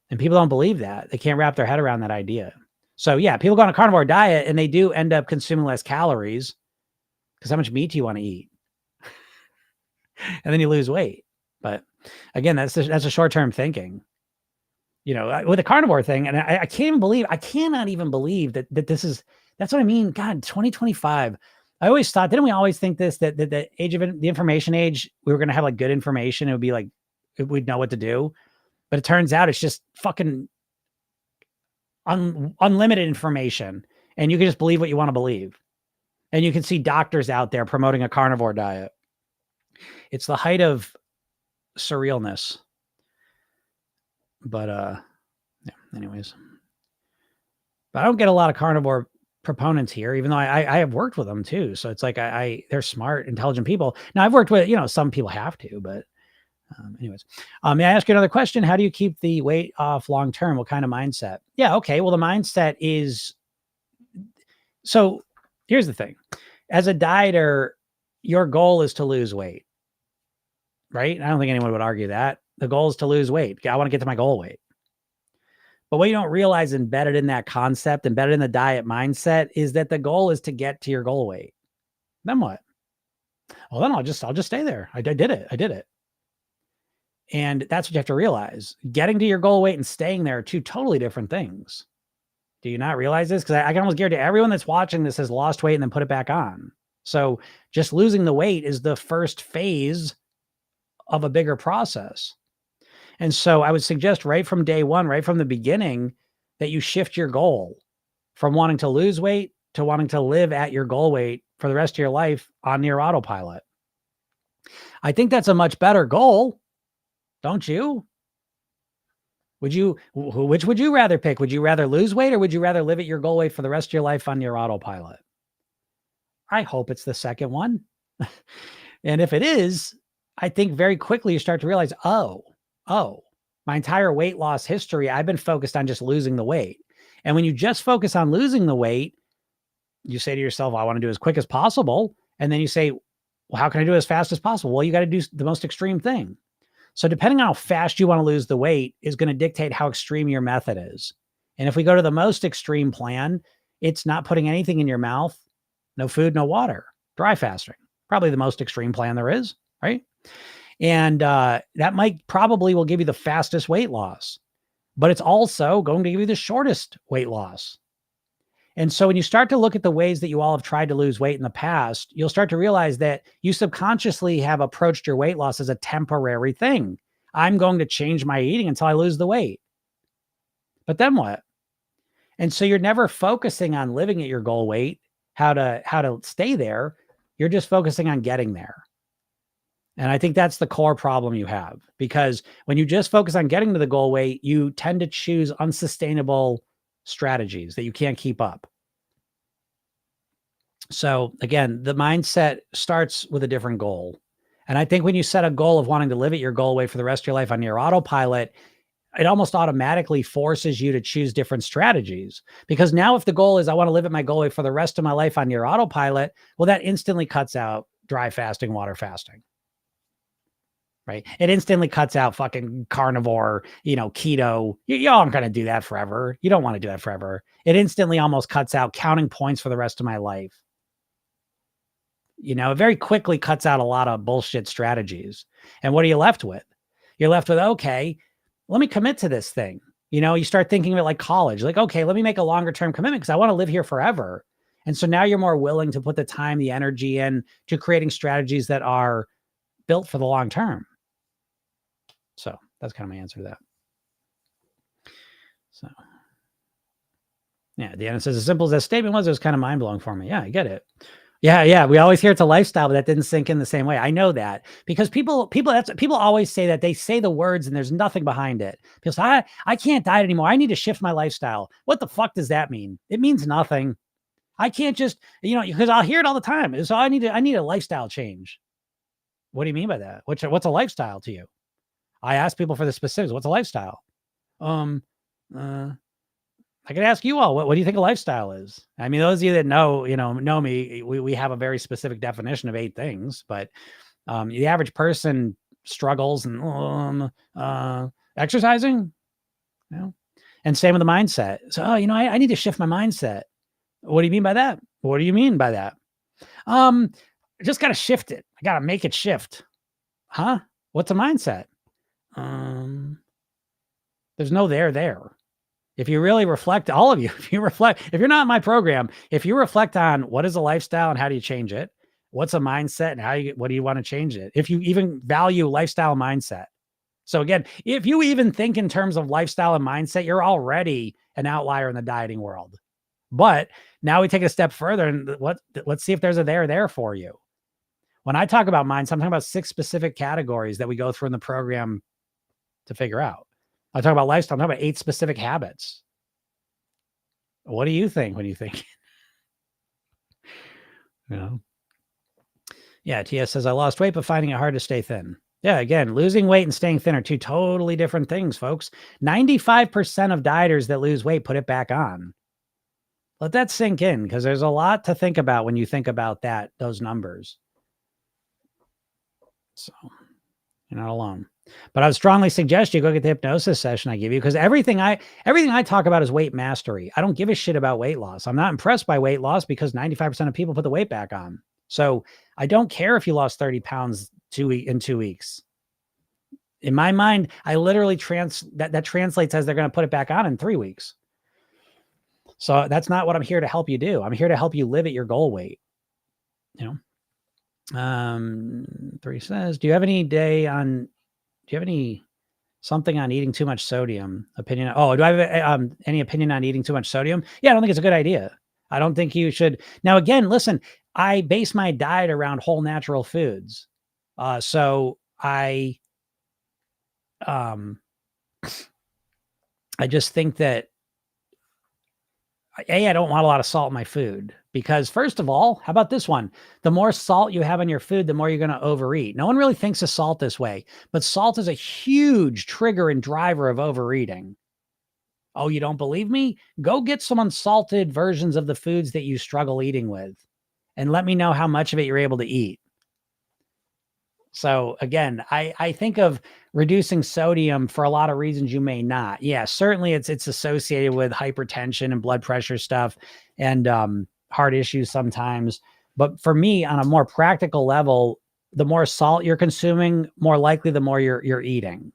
And people don't believe that. They can't wrap their head around that idea. So yeah, people go on a carnivore diet and they do end up consuming less calories because how much meat do you want to eat? And then you lose weight. But again, that's a short-term thinking. With the carnivore thing, and I cannot even believe that that's what I mean. God, 2025. I always thought, didn't we always think this, that the age of the information age, we were going to have like good information. It would be like, we'd know what to do. But it turns out it's just fucking unlimited information. And you can just believe what you want to believe. And you can see doctors out there promoting a carnivore diet. It's the height of surrealness. But yeah, anyways. But I don't get a lot of carnivore proponents here, even though I have worked with them too. So it's like they're smart, intelligent people. Now I've worked with, some people have to, but anyways. May I ask you another question? How do you keep the weight off long term? What kind of mindset? Yeah, okay. Well, the mindset is, so here's the thing. As a dieter, your goal is to lose weight, right? I don't think anyone would argue that. The goal is to lose weight. I want to get to my goal weight. But what you don't realize embedded in that concept, embedded in the diet mindset, is that the goal is to get to your goal weight. Then what? Well, then I'll just stay there. I did it. And that's what you have to realize. Getting to your goal weight and staying there are two totally different things. Do you not realize this? Because I can almost guarantee everyone that's watching this has lost weight and then put it back on. So just losing the weight is the first phase of a bigger process. And so I would suggest right from day one, right from the beginning, that you shift your goal from wanting to lose weight to wanting to live at your goal weight for the rest of your life on near autopilot. I think that's a much better goal, don't you? Which would you rather pick? Would you rather lose weight or would you rather live at your goal weight for the rest of your life on your autopilot? I hope it's the second one. And if it is, I think very quickly you start to realize, oh, my entire weight loss history, I've been focused on just losing the weight. And when you just focus on losing the weight, you say to yourself, I want to do as quick as possible. And then you say, well, how can I do it as fast as possible? Well, you got to do the most extreme thing. So depending on how fast you want to lose the weight is going to dictate how extreme your method is. And if we go to the most extreme plan, it's not putting anything in your mouth, no food, no water, dry fasting, probably the most extreme plan there is, right? And that might probably will give you the fastest weight loss, but it's also going to give you the shortest weight loss. And so when you start to look at the ways that you all have tried to lose weight in the past, you'll start to realize that you subconsciously have approached your weight loss as a temporary thing. I'm going to change my eating until I lose the weight. But then what? And so you're never focusing on living at your goal weight, how to stay there. You're just focusing on getting there. And I think that's the core problem you have, because when you just focus on getting to the goal weight, you tend to choose unsustainable strategies that you can't keep up. So again, the mindset starts with a different goal. And I think when you set a goal of wanting to live at your goal weight for the rest of your life on your autopilot, it almost automatically forces you to choose different strategies. Because now if the goal is I want to live at my goal weight for the rest of my life on your autopilot, well, that instantly cuts out dry fasting, water fasting. Right. It instantly cuts out fucking carnivore, keto. Y'all aren't going to do that forever. You don't want to do that forever. It instantly almost cuts out counting points for the rest of my life. It very quickly cuts out a lot of bullshit strategies. And what are you left with? You're left with, okay, let me commit to this thing. You start thinking of it like college, like, okay, let me make a longer term commitment because I want to live here forever. And so now you're more willing to put the time, the energy in to creating strategies that are built for the long term. So that's kind of my answer to that. So, yeah, Deanna says, as simple as that statement was, it was kind of mind blowing for me. Yeah, I get it. Yeah. We always hear it's a lifestyle, but that didn't sink in the same way. I know that because people always say that. They say the words and there's nothing behind it. People say, I can't diet anymore. I need to shift my lifestyle. What the fuck does that mean? It means nothing. I can't just, because I'll hear it all the time. So I need a lifestyle change. What do you mean by that? What's a lifestyle to you? I ask people for the specifics. What's a lifestyle? I could ask you all, what do you think a lifestyle is? I mean, those of you that know me, we have a very specific definition of 8 things, but the average person struggles and exercising, and same with the mindset. So, I need to shift my mindset. What do you mean by that? What do you mean by that? I just got to shift it. I got to make it shift. Huh? What's a mindset? There's no there. If you really reflect, all of you, if you're not in my program, if you reflect on what is a lifestyle and how do you change it, what's a mindset and what do you want to change it? If you even value lifestyle mindset. So again, if you even think in terms of lifestyle and mindset, you're already an outlier in the dieting world. But now we take a step further and let's see if there's a there for you. When I talk about mindset, I'm talking about 6 specific categories that we go through in the program to figure out. I talk about lifestyle. I'm talking about 8 specific habits. What do you think when you think? Yeah, TS says, I lost weight, but finding it hard to stay thin. Yeah, again, losing weight and staying thin are 2 totally different things, folks. 95% of dieters that lose weight put it back on. Let that sink in, because there's a lot to think about when you think about those numbers. So you're not alone. But I would strongly suggest you go get the hypnosis session I give you, because everything I talk about is weight mastery. I don't give a shit about weight loss. I'm not impressed by weight loss because 95% of people put the weight back on. So I don't care if you lost 30 pounds in 2 weeks. In my mind, I literally that translates as they're going to put it back on in 3 weeks. So that's not what I'm here to help you do. I'm here to help you live at your goal weight. Three says, do you have any something on eating too much sodium? Opinion? Oh, do I have any opinion on eating too much sodium? Yeah, I don't think it's a good idea. I don't think you should. Now, again, listen, I base my diet around whole natural foods. So um, I just think that I don't want a lot of salt in my food because, first of all, how about this one? The more salt you have on your food, the more you're going to overeat. No one really thinks of salt this way, but salt is a huge trigger and driver of overeating. Oh, you don't believe me? Go get some unsalted versions of the foods that you struggle eating with and let me know how much of it you're able to eat. So again, I think of reducing sodium for a lot of reasons you may not. Yeah, certainly it's associated with hypertension and blood pressure stuff and heart issues sometimes. But for me, on a more practical level, the more salt you're consuming, more likely the more you're eating.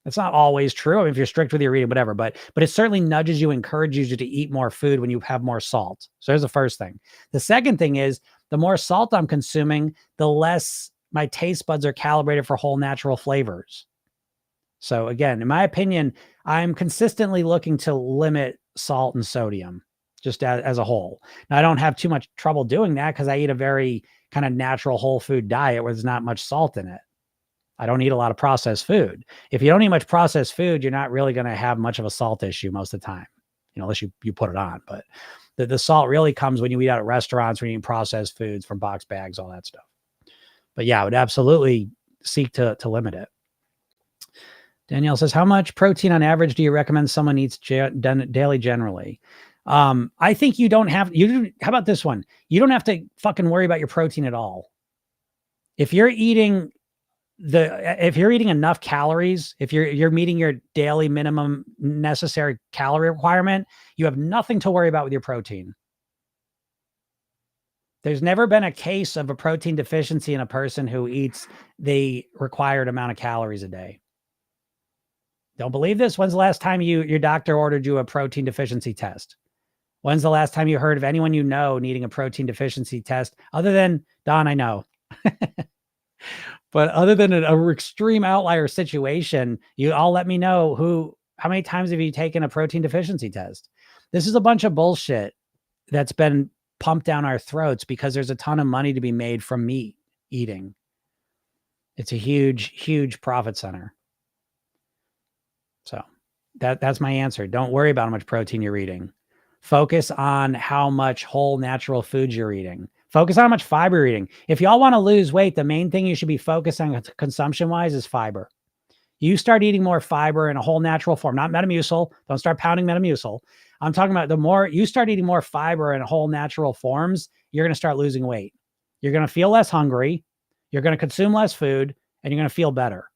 It's not always true. I mean, if you're strict with your eating, whatever, but it certainly nudges you, encourages you to eat more food when you have more salt. So there's the first thing. The second thing is the more salt I'm consuming, the less my taste buds are calibrated for whole natural flavors. So again, in my opinion, I'm consistently looking to limit salt and sodium just as a whole. Now, I don't have too much trouble doing that because I eat a very kind of natural whole food diet where there's not much salt in it. I don't eat a lot of processed food. If you don't eat much processed food, you're not really going to have much of a salt issue most of the time, unless you put it on. But the salt really comes when you eat out at restaurants, when you eat processed foods from box bags, all that stuff. But yeah, I would absolutely seek to limit it. Danielle says, how much protein on average do you recommend someone eats daily generally? I think you don't have, how about this one? You don't have to fucking worry about your protein at all. If you're eating enough calories, if you're meeting your daily minimum necessary calorie requirement, you have nothing to worry about with your protein. There's never been a case of a protein deficiency in a person who eats the required amount of calories a day. Don't believe this? When's the last time your doctor ordered you a protein deficiency test? When's the last time you heard of anyone you know needing a protein deficiency test other than Don? I know. But other than an extreme outlier situation, you all let me know how many times have you taken a protein deficiency test? This is a bunch of bullshit that's been pumped down our throats because there's a ton of money to be made from meat eating. It's a huge, huge profit center. So that's my answer. Don't worry about how much protein you're eating. Focus on how much whole natural foods you're eating. Focus on how much fiber you're eating. If y'all want to lose weight, the main thing you should be focused on consumption-wise is fiber. You start eating more fiber in a whole natural form, not Metamucil. Don't start pounding Metamucil. I'm talking about the more you start eating more fiber in whole natural forms, you're going to start losing weight. You're going to feel less hungry. You're going to consume less food, and you're going to feel better.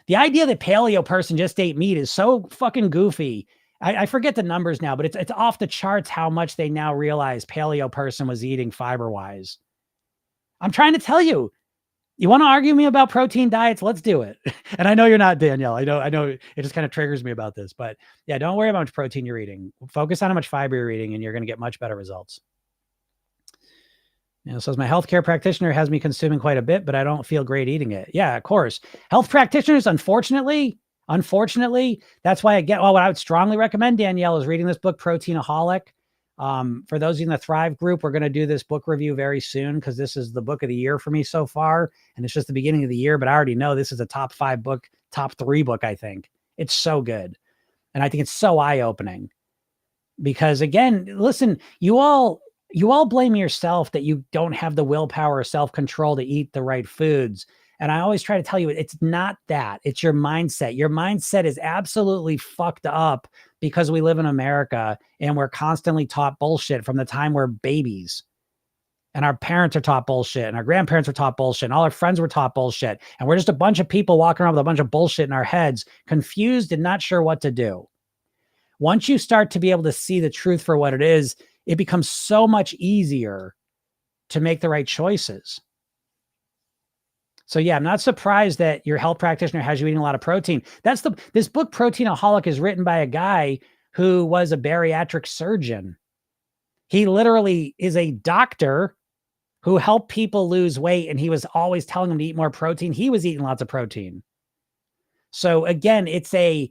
The idea that paleo person just ate meat is so fucking goofy. I forget the numbers now, but it's off the charts how much they now realize paleo person was eating fiber-wise. I'm trying to tell you. You want to argue me about protein diets? Let's do it. And I know you're not, Danielle. I know it just kind of triggers me about this, but yeah, don't worry about how much protein you're eating. Focus on how much fiber you're eating and you're going to get much better results. It says my healthcare practitioner has me consuming quite a bit, but I don't feel great eating it. Yeah, of course. Health practitioners, unfortunately, that's why what I would strongly recommend, Danielle, is reading this book, Proteinaholic. For those in the Thrive group, we're going to do this book review very soon because this is the book of the year for me so far. And it's just the beginning of the year, but I already know this is a top 3 book, I think. It's so good. And I think it's so eye-opening because again, listen, you all blame yourself that you don't have the willpower or self-control to eat the right foods. And I always try to tell you, it's not that. It's your mindset. Your mindset is absolutely fucked up because we live in America and we're constantly taught bullshit from the time we're babies. And our parents are taught bullshit and our grandparents were taught bullshit and all our friends were taught bullshit. And we're just a bunch of people walking around with a bunch of bullshit in our heads, confused and not sure what to do. Once you start to be able to see the truth for what it is, it becomes so much easier to make the right choices. So yeah, I'm not surprised that your health practitioner has you eating a lot of protein. This book, Proteinaholic, is written by a guy who was a bariatric surgeon. He literally is a doctor who helped people lose weight, and he was always telling them to eat more protein. He was eating lots of protein. So again, it's a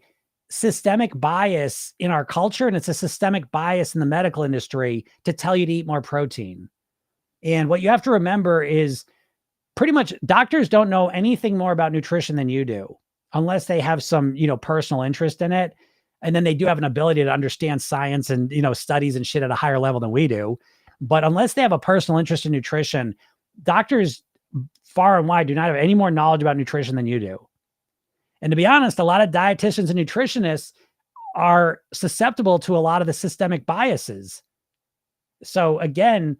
systemic bias in our culture, and it's a systemic bias in the medical industry to tell you to eat more protein. And what you have to remember is pretty much doctors don't know anything more about nutrition than you do, unless they have some, personal interest in it. And then they do have an ability to understand science and, studies and shit at a higher level than we do. But unless they have a personal interest in nutrition, doctors far and wide do not have any more knowledge about nutrition than you do. And to be honest, a lot of dietitians and nutritionists are susceptible to a lot of the systemic biases. So again,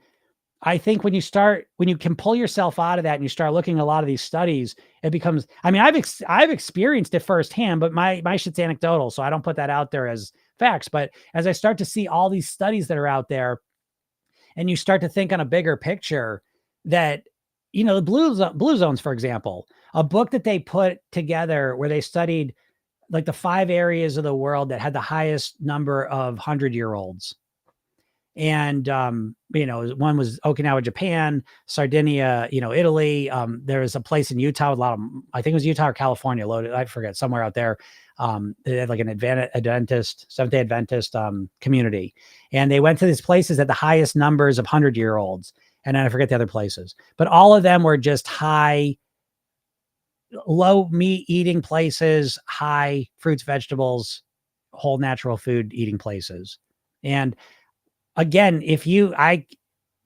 I think when you can pull yourself out of that and you start looking at a lot of these studies, it becomes, I've experienced it firsthand, but my shit's anecdotal. So I don't put that out there as facts. But as I start to see all these studies that are out there, and you start to think on a bigger picture that, the blue zones, for example, a book that they put together where they studied like the 5 areas of the world that had the highest number of 100-year-olds. And, one was Okinawa, Japan, Sardinia, Italy. There was a place in Utah, I think it was Utah or California, I forget, somewhere out there. They had like an Seventh-day Adventist community. And they went to these places at the highest numbers of 100-year-olds. And then I forget the other places, but all of them were just low meat eating places, high fruits, vegetables, whole natural food eating places. And again, I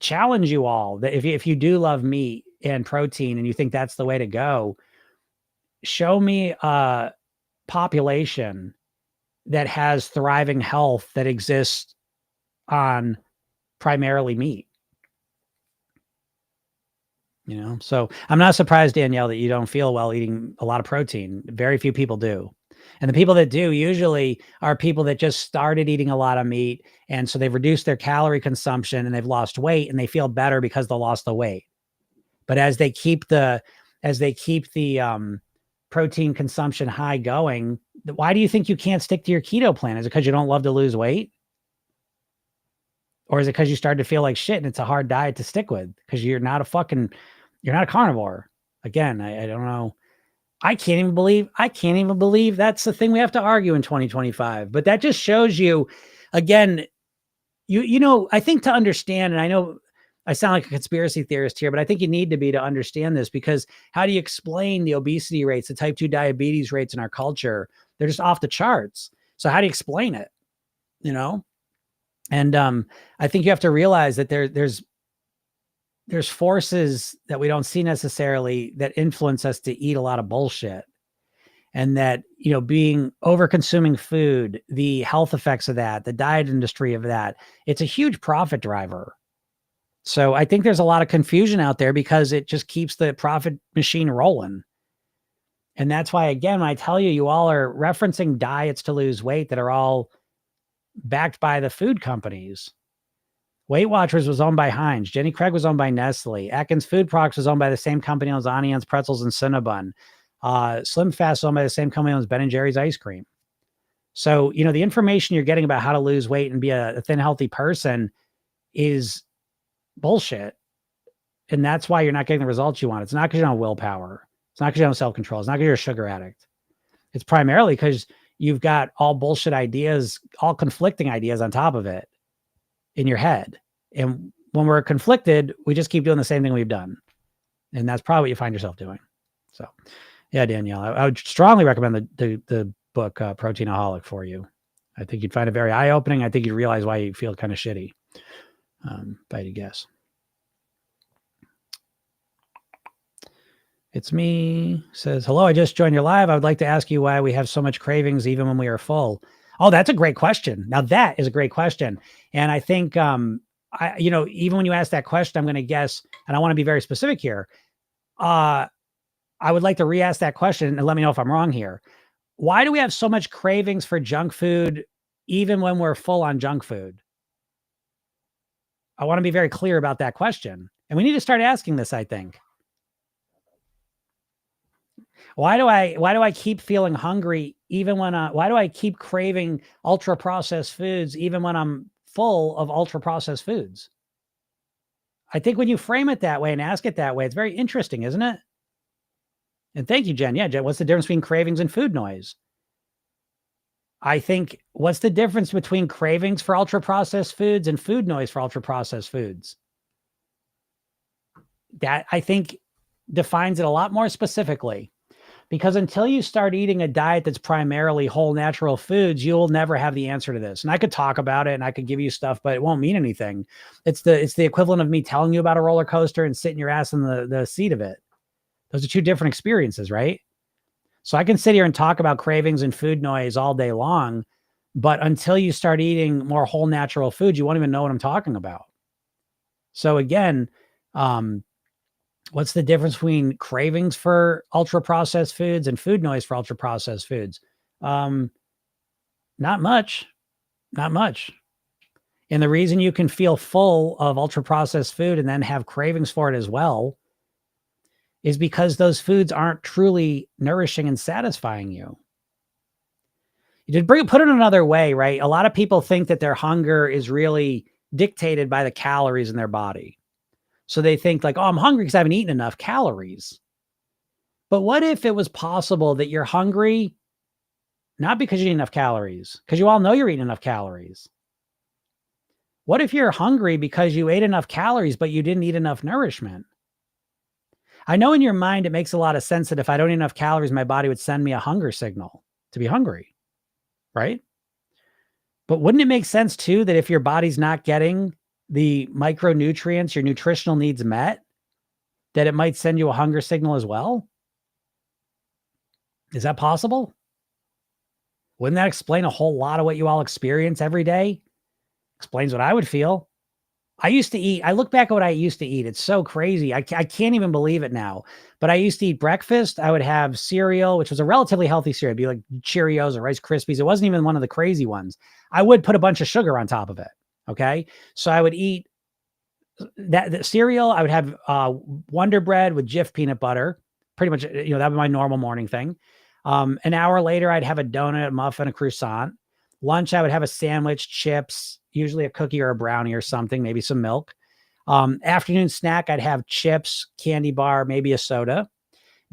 challenge you all that if you do love meat and protein and you think that's the way to go, show me a population that has thriving health that exists on primarily meat. So I'm not surprised, Danielle, that you don't feel well eating a lot of protein. Very few people do. And the people that do usually are people that just started eating a lot of meat. And so they've reduced their calorie consumption and they've lost weight and they feel better because they lost the weight. But as they keep the protein consumption high going, why do you think you can't stick to your keto plan? Is it because you don't love to lose weight? Or is it because you started to feel like shit and it's a hard diet to stick with? Because you're not a carnivore. Again, I don't know. I can't even believe that's the thing we have to argue in 2025. But that just shows you, again, I think to understand, and I know I sound like a conspiracy theorist here, but I think you need to be to understand this, because how do you explain the obesity rates, the type 2 diabetes rates in our culture? They're just off the charts. So how do you explain it? And I think you have to realize that there's forces that we don't see necessarily that influence us to eat a lot of bullshit. And that, being over consuming food, the health effects of that, the diet industry of that, it's a huge profit driver. So I think there's a lot of confusion out there because it just keeps the profit machine rolling. And that's why, again, when I tell you, you all are referencing diets to lose weight that are all backed by the food companies. Weight Watchers was owned by Heinz. Jenny Craig was owned by Nestle. Atkins Food Products was owned by the same company owns Onions, Pretzels, and Cinnabon. Slim Fast was owned by the same company owns Ben & Jerry's ice cream. So, the information you're getting about how to lose weight and be a thin, healthy person is bullshit. And that's why you're not getting the results you want. It's not because you don't have willpower. It's not because you don't have self-control. It's not because you're a sugar addict. It's primarily because you've got all bullshit ideas, all conflicting ideas on top of it in your head. And when we're conflicted, we just keep doing the same thing we've done. And that's probably what you find yourself doing. So yeah, Danielle, I would strongly recommend the book Proteinaholic for you. I think you'd find it very eye-opening. I think you'd realize why you feel kind of shitty. If I had to guess. It's me, says, hello, I just joined your live. I would like to ask you why we have so much cravings even when we are full. Oh, that's a great question. Now that is a great question. And I think, even when you ask that question, I'm going to guess, and I want to be very specific here. I would like to re-ask that question and let me know if I'm wrong here. Why do we have so much cravings for junk food even when we're full on junk food? I want to be very clear about that question. And we need to start asking this, I think. Why do I keep feeling hungry even when why do I keep craving ultra processed foods even when I'm full of ultra processed foods? I think when you frame it that way and ask it that way, it's very interesting, isn't it? And thank you, Jen. Yeah, Jen, what's the difference between cravings and food noise? I think what's the difference between cravings for ultra processed foods and food noise for ultra processed foods? That I think defines it a lot more specifically, because until you start eating a diet that's primarily whole natural foods, you'll never have the answer to this. And I could talk about it and I could give you stuff, but it won't mean anything. It's the equivalent of me telling you about a roller coaster and sitting your ass in the seat of it. Those are two different experiences, right? So I can sit here and talk about cravings and food noise all day long, but until you start eating more whole natural foods, you won't even know what I'm talking about. So again, what's the difference between cravings for ultra processed foods and food noise for ultra processed foods? Not much, not much. And the reason you can feel full of ultra processed food and then have cravings for it as well is because those foods aren't truly nourishing and satisfying you. You did put it another way, right? A lot of people think that their hunger is really dictated by the calories in their body. So they think like, oh, I'm hungry because I haven't eaten enough calories. But what if it was possible that you're hungry not because you eat enough calories, because you all know you're eating enough calories? What if you're hungry because you ate enough calories, but you didn't eat enough nourishment? I know in your mind, it makes a lot of sense that if I don't eat enough calories, my body would send me a hunger signal to be hungry, right? But wouldn't it make sense too that if your body's not getting the micronutrients, your nutritional needs met, that it might send you a hunger signal as well? Is that possible? Wouldn't that explain a whole lot of what you all experience every day? Explains what I would feel. I look back at what I used to eat. It's so crazy. I can't even believe it now. But I used to eat breakfast. I would have cereal, which was a relatively healthy cereal. It'd be like Cheerios or Rice Krispies. It wasn't even one of the crazy ones. I would put a bunch of sugar on top of it. Okay. So I would eat the cereal. I would have Wonder Bread with Jif peanut butter. Pretty much, that would be my normal morning thing. An hour later, I'd have a donut, a muffin, a croissant. Lunch, I would have a sandwich, chips, usually a cookie or a brownie or something, maybe some milk. Afternoon snack, I'd have chips, candy bar, maybe a soda.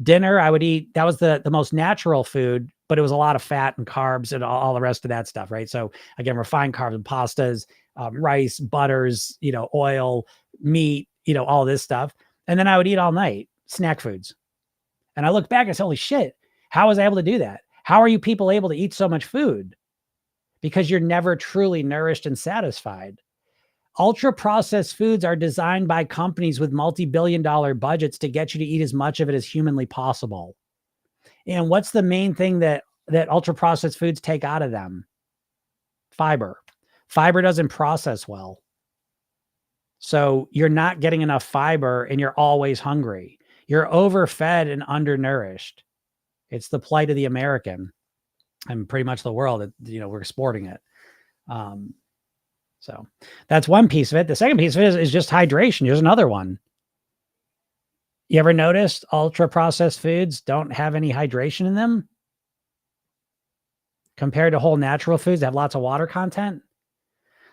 Dinner, I would eat, that was the most natural food, but it was a lot of fat and carbs and all the rest of that stuff, right? So again, refined carbs and pastas, rice, butters, oil, meat, all this stuff. And then I would eat all night, snack foods. And I look back and say, holy shit, how was I able to do that? How are you people able to eat so much food? Because you're never truly nourished and satisfied. Ultra processed foods are designed by companies with multi-billion-dollar budgets to get you to eat as much of it as humanly possible. And what's the main thing that ultra processed foods take out of them? Fiber. Fiber doesn't process well. So you're not getting enough fiber and you're always hungry. You're overfed and undernourished. It's the plight of the American and pretty much the world. We're exporting it. So that's one piece of it. The second piece of it is just hydration. Here's another one. You ever noticed ultra processed foods don't have any hydration in them compared to whole natural foods that have lots of water content?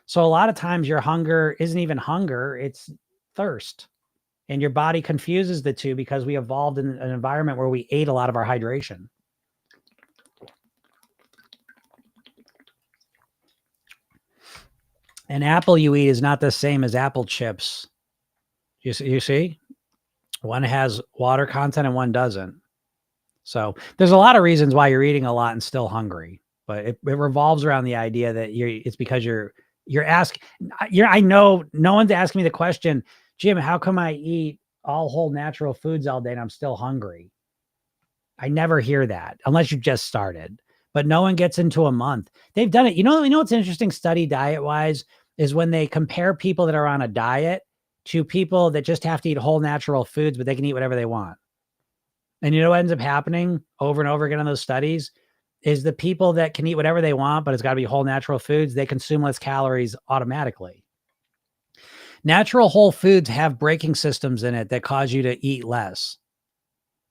So a lot of times your hunger isn't even hunger, it's thirst. And your body confuses the two because we evolved in an environment where we ate a lot of our hydration. An apple you eat is not the same as apple chips. You see? One has water content and one doesn't. So there's a lot of reasons why you're eating a lot and still hungry, but it revolves around the idea that it's because I know no one's asking me the question, Jim, how come I eat all whole natural foods all day and I'm still hungry? I never hear that unless you just started, but no one gets into a month. They've done it. You know what's an interesting study diet wise is when they compare people that are on a diet to people that just have to eat whole natural foods, but they can eat whatever they want. And you know what ends up happening over and over again in those studies is the people that can eat whatever they want, but it's got to be whole natural foods, they consume less calories automatically. Natural whole foods have braking systems in it that cause you to eat less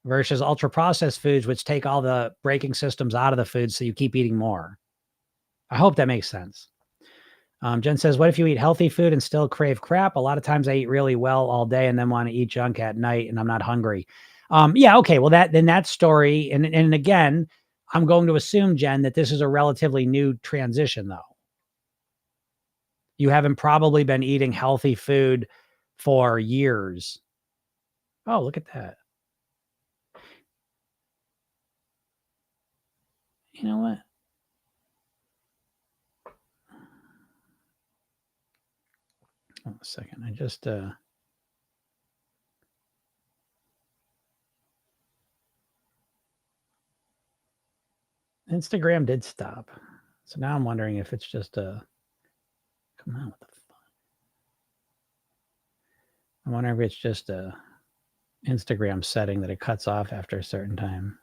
versus ultra processed foods, which take all the braking systems out of the food. So you keep eating more. I hope that makes sense. Jen says, what if you eat healthy food and still crave crap? A lot of times I eat really well all day and then want to eat junk at night and I'm not hungry. Yeah, okay. Well, that story, and again, I'm going to assume, Jen, that this is a relatively new transition, though. You haven't probably been eating healthy food for years. Oh, look at that. You know what? Hold on a second. I just Instagram did stop. So now I'm wondering if it's just a come on, what the fuck? I wonder if it's just a Instagram setting that it cuts off after a certain time.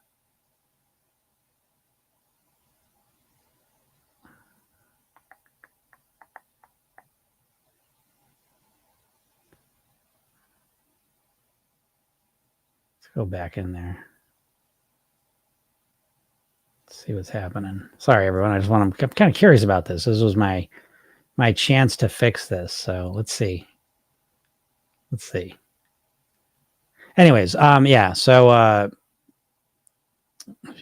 Let's go back in there. Let's see what's happening. Sorry, everyone. I'm kind of curious about this. This was my chance to fix this. So let's see. Anyways, yeah. So I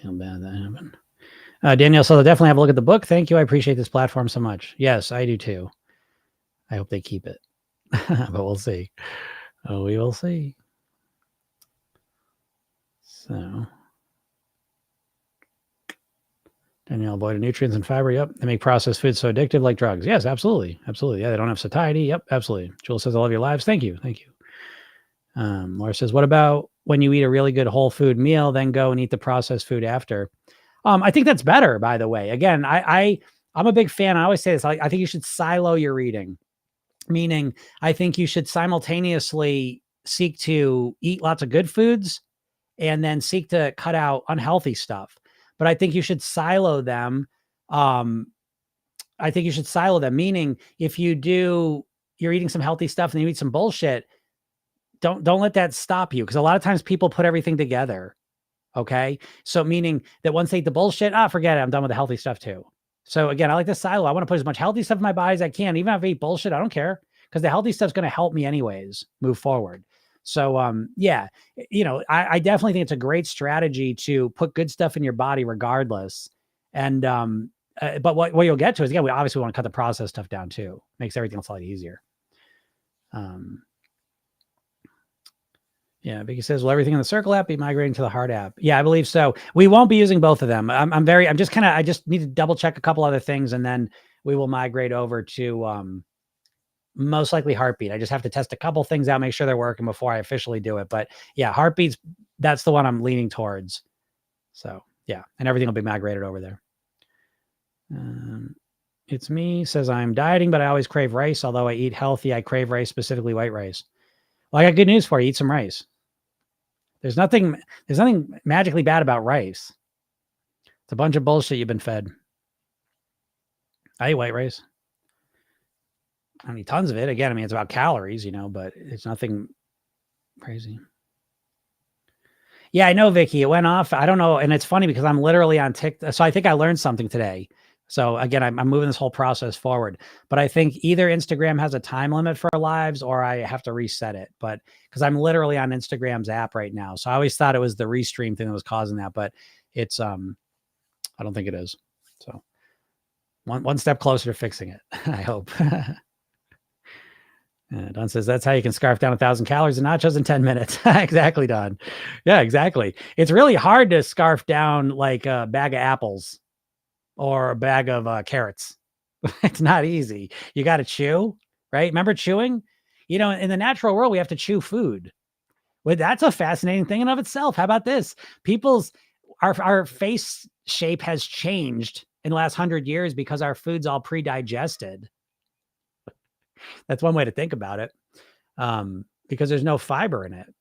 feel bad that happened. Danielle, so I'll definitely have a look at the book. Thank you. I appreciate this platform so much. Yes, I do too. I hope they keep it, but we'll see. Oh, we will see. So, Danielle, avoid the nutrients and fiber. Yep. They make processed foods so addictive like drugs. Yes, absolutely. Absolutely. Yeah, they don't have satiety. Yep, absolutely. Jules says, I love your lives. Thank you. Thank you. Laura says, what about when you eat a really good whole food meal, then go and eat the processed food after? I think that's better, by the way. Again, I'm a big fan. I always say this. I think you should silo your eating, meaning I think you should simultaneously seek to eat lots of good foods and then seek to cut out unhealthy stuff. But I think you should silo them. Meaning if you're eating some healthy stuff and you eat some bullshit, don't let that stop you. Because a lot of times people put everything together. Okay. So meaning that once they eat the bullshit, forget it. I'm done with the healthy stuff too. So again, I like this silo. I want to put as much healthy stuff in my body as I can. Even if I eat bullshit, I don't care, because the healthy stuff's going to help me anyways move forward. So yeah, I definitely think it's a great strategy to put good stuff in your body regardless. And but what you'll get to is, again, we obviously want to cut the processed stuff down too. Makes everything else a lot easier. Yeah, Vicky says, will everything in the Circle app be migrating to the Heart app? Yeah, I believe so. We won't be using both of them. I just need to double check a couple other things, and then we will migrate over to most likely Heartbeat. I just have to test a couple things out, make sure they're working before I officially do it. But yeah, that's the one I'm leaning towards. So yeah, and everything will be migrated over there. It's me, says, I'm dieting, but I always crave rice. Although I eat healthy, I crave rice, specifically white rice. Well, I got good news for you. Eat some rice. There's nothing magically bad about rice. It's a bunch of bullshit you've been fed. I eat white rice. I mean, tons of it. Again, I mean, it's about calories, but it's nothing crazy. Yeah, I know, Vicky. It went off. I don't know. And it's funny because I'm literally on TikTok. So I think I learned something today. So again, I'm moving this whole process forward. But I think either Instagram has a time limit for lives or I have to reset it. But because I'm literally on Instagram's app right now. So I always thought it was the restream thing that was causing that. But it's I don't think it is. So one step closer to fixing it, I hope. Don says that's how you can scarf down 1,000 calories of nachos in 10 minutes. Exactly, Don. Yeah, exactly. It's really hard to scarf down like a bag of apples or a bag of carrots. It's not easy. You got to chew, right? Remember chewing? In the natural world, we have to chew food. Well, that's a fascinating thing in of itself. How about this? Our face shape has changed in the last 100 years because our food's all pre-digested. That's one way to think about it. Because there's no fiber in it.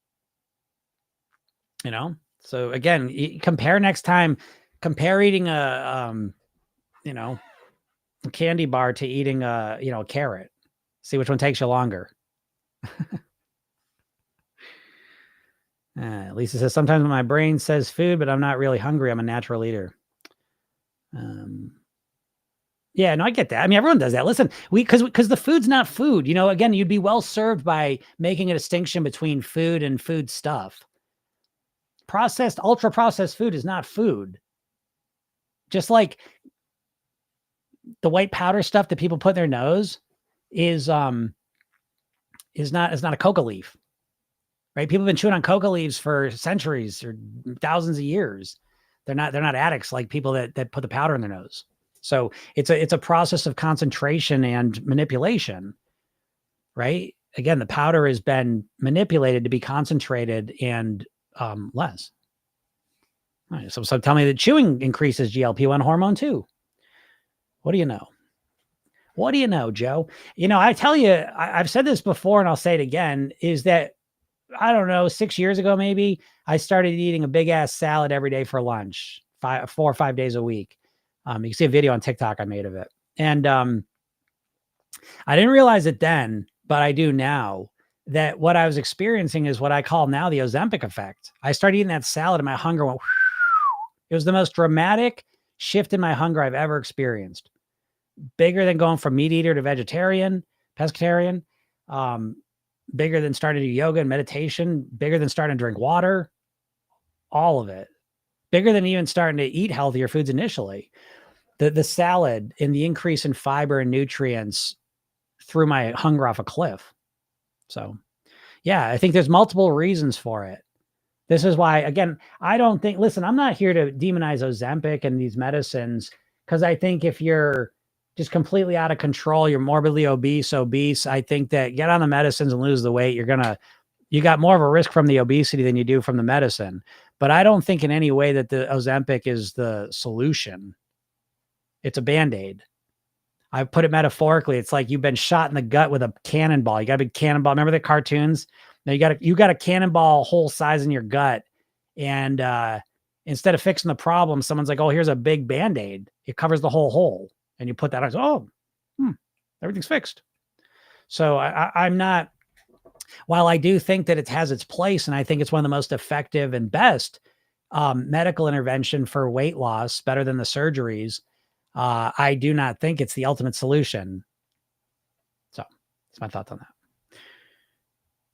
So again, compare next time. Compare eating a candy bar to eating a carrot. See which one takes you longer. Lisa says, sometimes my brain says food, but I'm not really hungry. I'm a natural eater. Yeah, no, I get that. I mean, everyone does that. Listen, because the food's not food. Again, you'd be well served by making a distinction between food and food stuff. Processed, ultra processed food is not food. Just like the white powder stuff that people put in their nose is not a coca leaf, right? People have been chewing on coca leaves for centuries or thousands of years. They're not addicts like people that put the powder in their nose. So it's a process of concentration and manipulation, right? Again, the powder has been manipulated to be concentrated and less. All right, so tell me that chewing increases GLP-1 hormone too. What do you know? What do you know, Joe? I tell you, I've said this before and I'll say it again, is that, I don't know, 6 years ago, maybe I started eating a big ass salad every day for lunch, 4 or 5 days a week. You can see a video on TikTok I made of it. And I didn't realize it then, but I do now, that what I was experiencing is what I call now the Ozempic effect. I started eating that salad and my hunger went, it was the most dramatic shift in my hunger I've ever experienced. Bigger than going from meat eater to vegetarian, pescatarian, bigger than starting to do yoga and meditation, bigger than starting to drink water, all of it. Bigger than even starting to eat healthier foods initially. The salad and the increase in fiber and nutrients threw my hunger off a cliff. So, yeah, I think there's multiple reasons for it. This is why, again, I don't think, listen, I'm not here to demonize Ozempic and these medicines, because I think if you're just completely out of control, you're morbidly obese, I think that get on the medicines and lose the weight. You got more of a risk from the obesity than you do from the medicine. But I don't think in any way that the Ozempic is the solution. It's a Band-Aid. I put it metaphorically. It's like you've been shot in the gut with a cannonball. You got a big cannonball. Remember the cartoons? Now you got a cannonball hole size in your gut. And instead of fixing the problem, someone's like, oh, here's a big Band-Aid. It covers the whole hole. And you put that on. Everything's fixed. So I'm not, while I do think that it has its place, and I think it's one of the most effective and best medical intervention for weight loss, better than the surgeries, I do not think it's the ultimate solution. So that's my thoughts on that.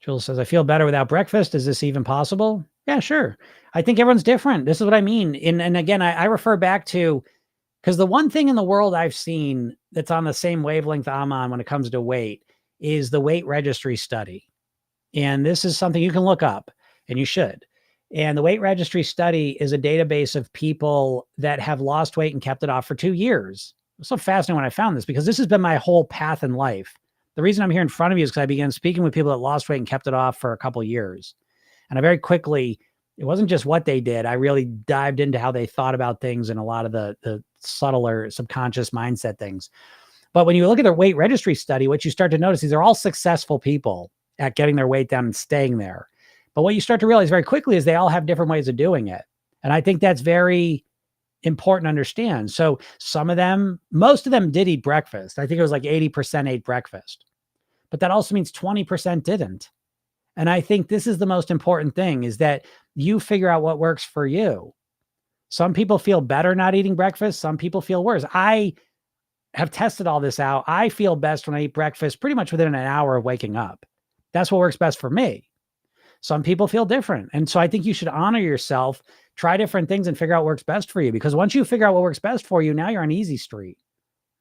Jules says, I feel better without breakfast. Is this even possible? Yeah, sure. I think everyone's different. This is what I mean. And again, I refer back to, because the one thing in the world I've seen that's on the same wavelength I'm on when it comes to weight is the weight registry study. And this is something you can look up, and you should. And the weight registry study is a database of people that have lost weight and kept it off for 2 years. It was so fascinating when I found this, because this has been my whole path in life. The reason I'm here in front of you is because I began speaking with people that lost weight and kept it off for a couple of years. And I very quickly, it wasn't just what they did. I really dived into how they thought about things and a lot of the subtler subconscious mindset things. But when you look at their weight registry study, what you start to notice is they're all successful people at getting their weight down and staying there. But what you start to realize very quickly is they all have different ways of doing it. And I think that's very important to understand. So most of them did eat breakfast. I think it was like 80% ate breakfast. But that also means 20% didn't. And I think this is the most important thing, is that you figure out what works for you. Some people feel better not eating breakfast. Some people feel worse. I have tested all this out. I feel best when I eat breakfast pretty much within an hour of waking up. That's what works best for me. Some people feel different. And so I think you should honor yourself, try different things, and figure out what works best for you. Because once you figure out what works best for you, now you're on easy street.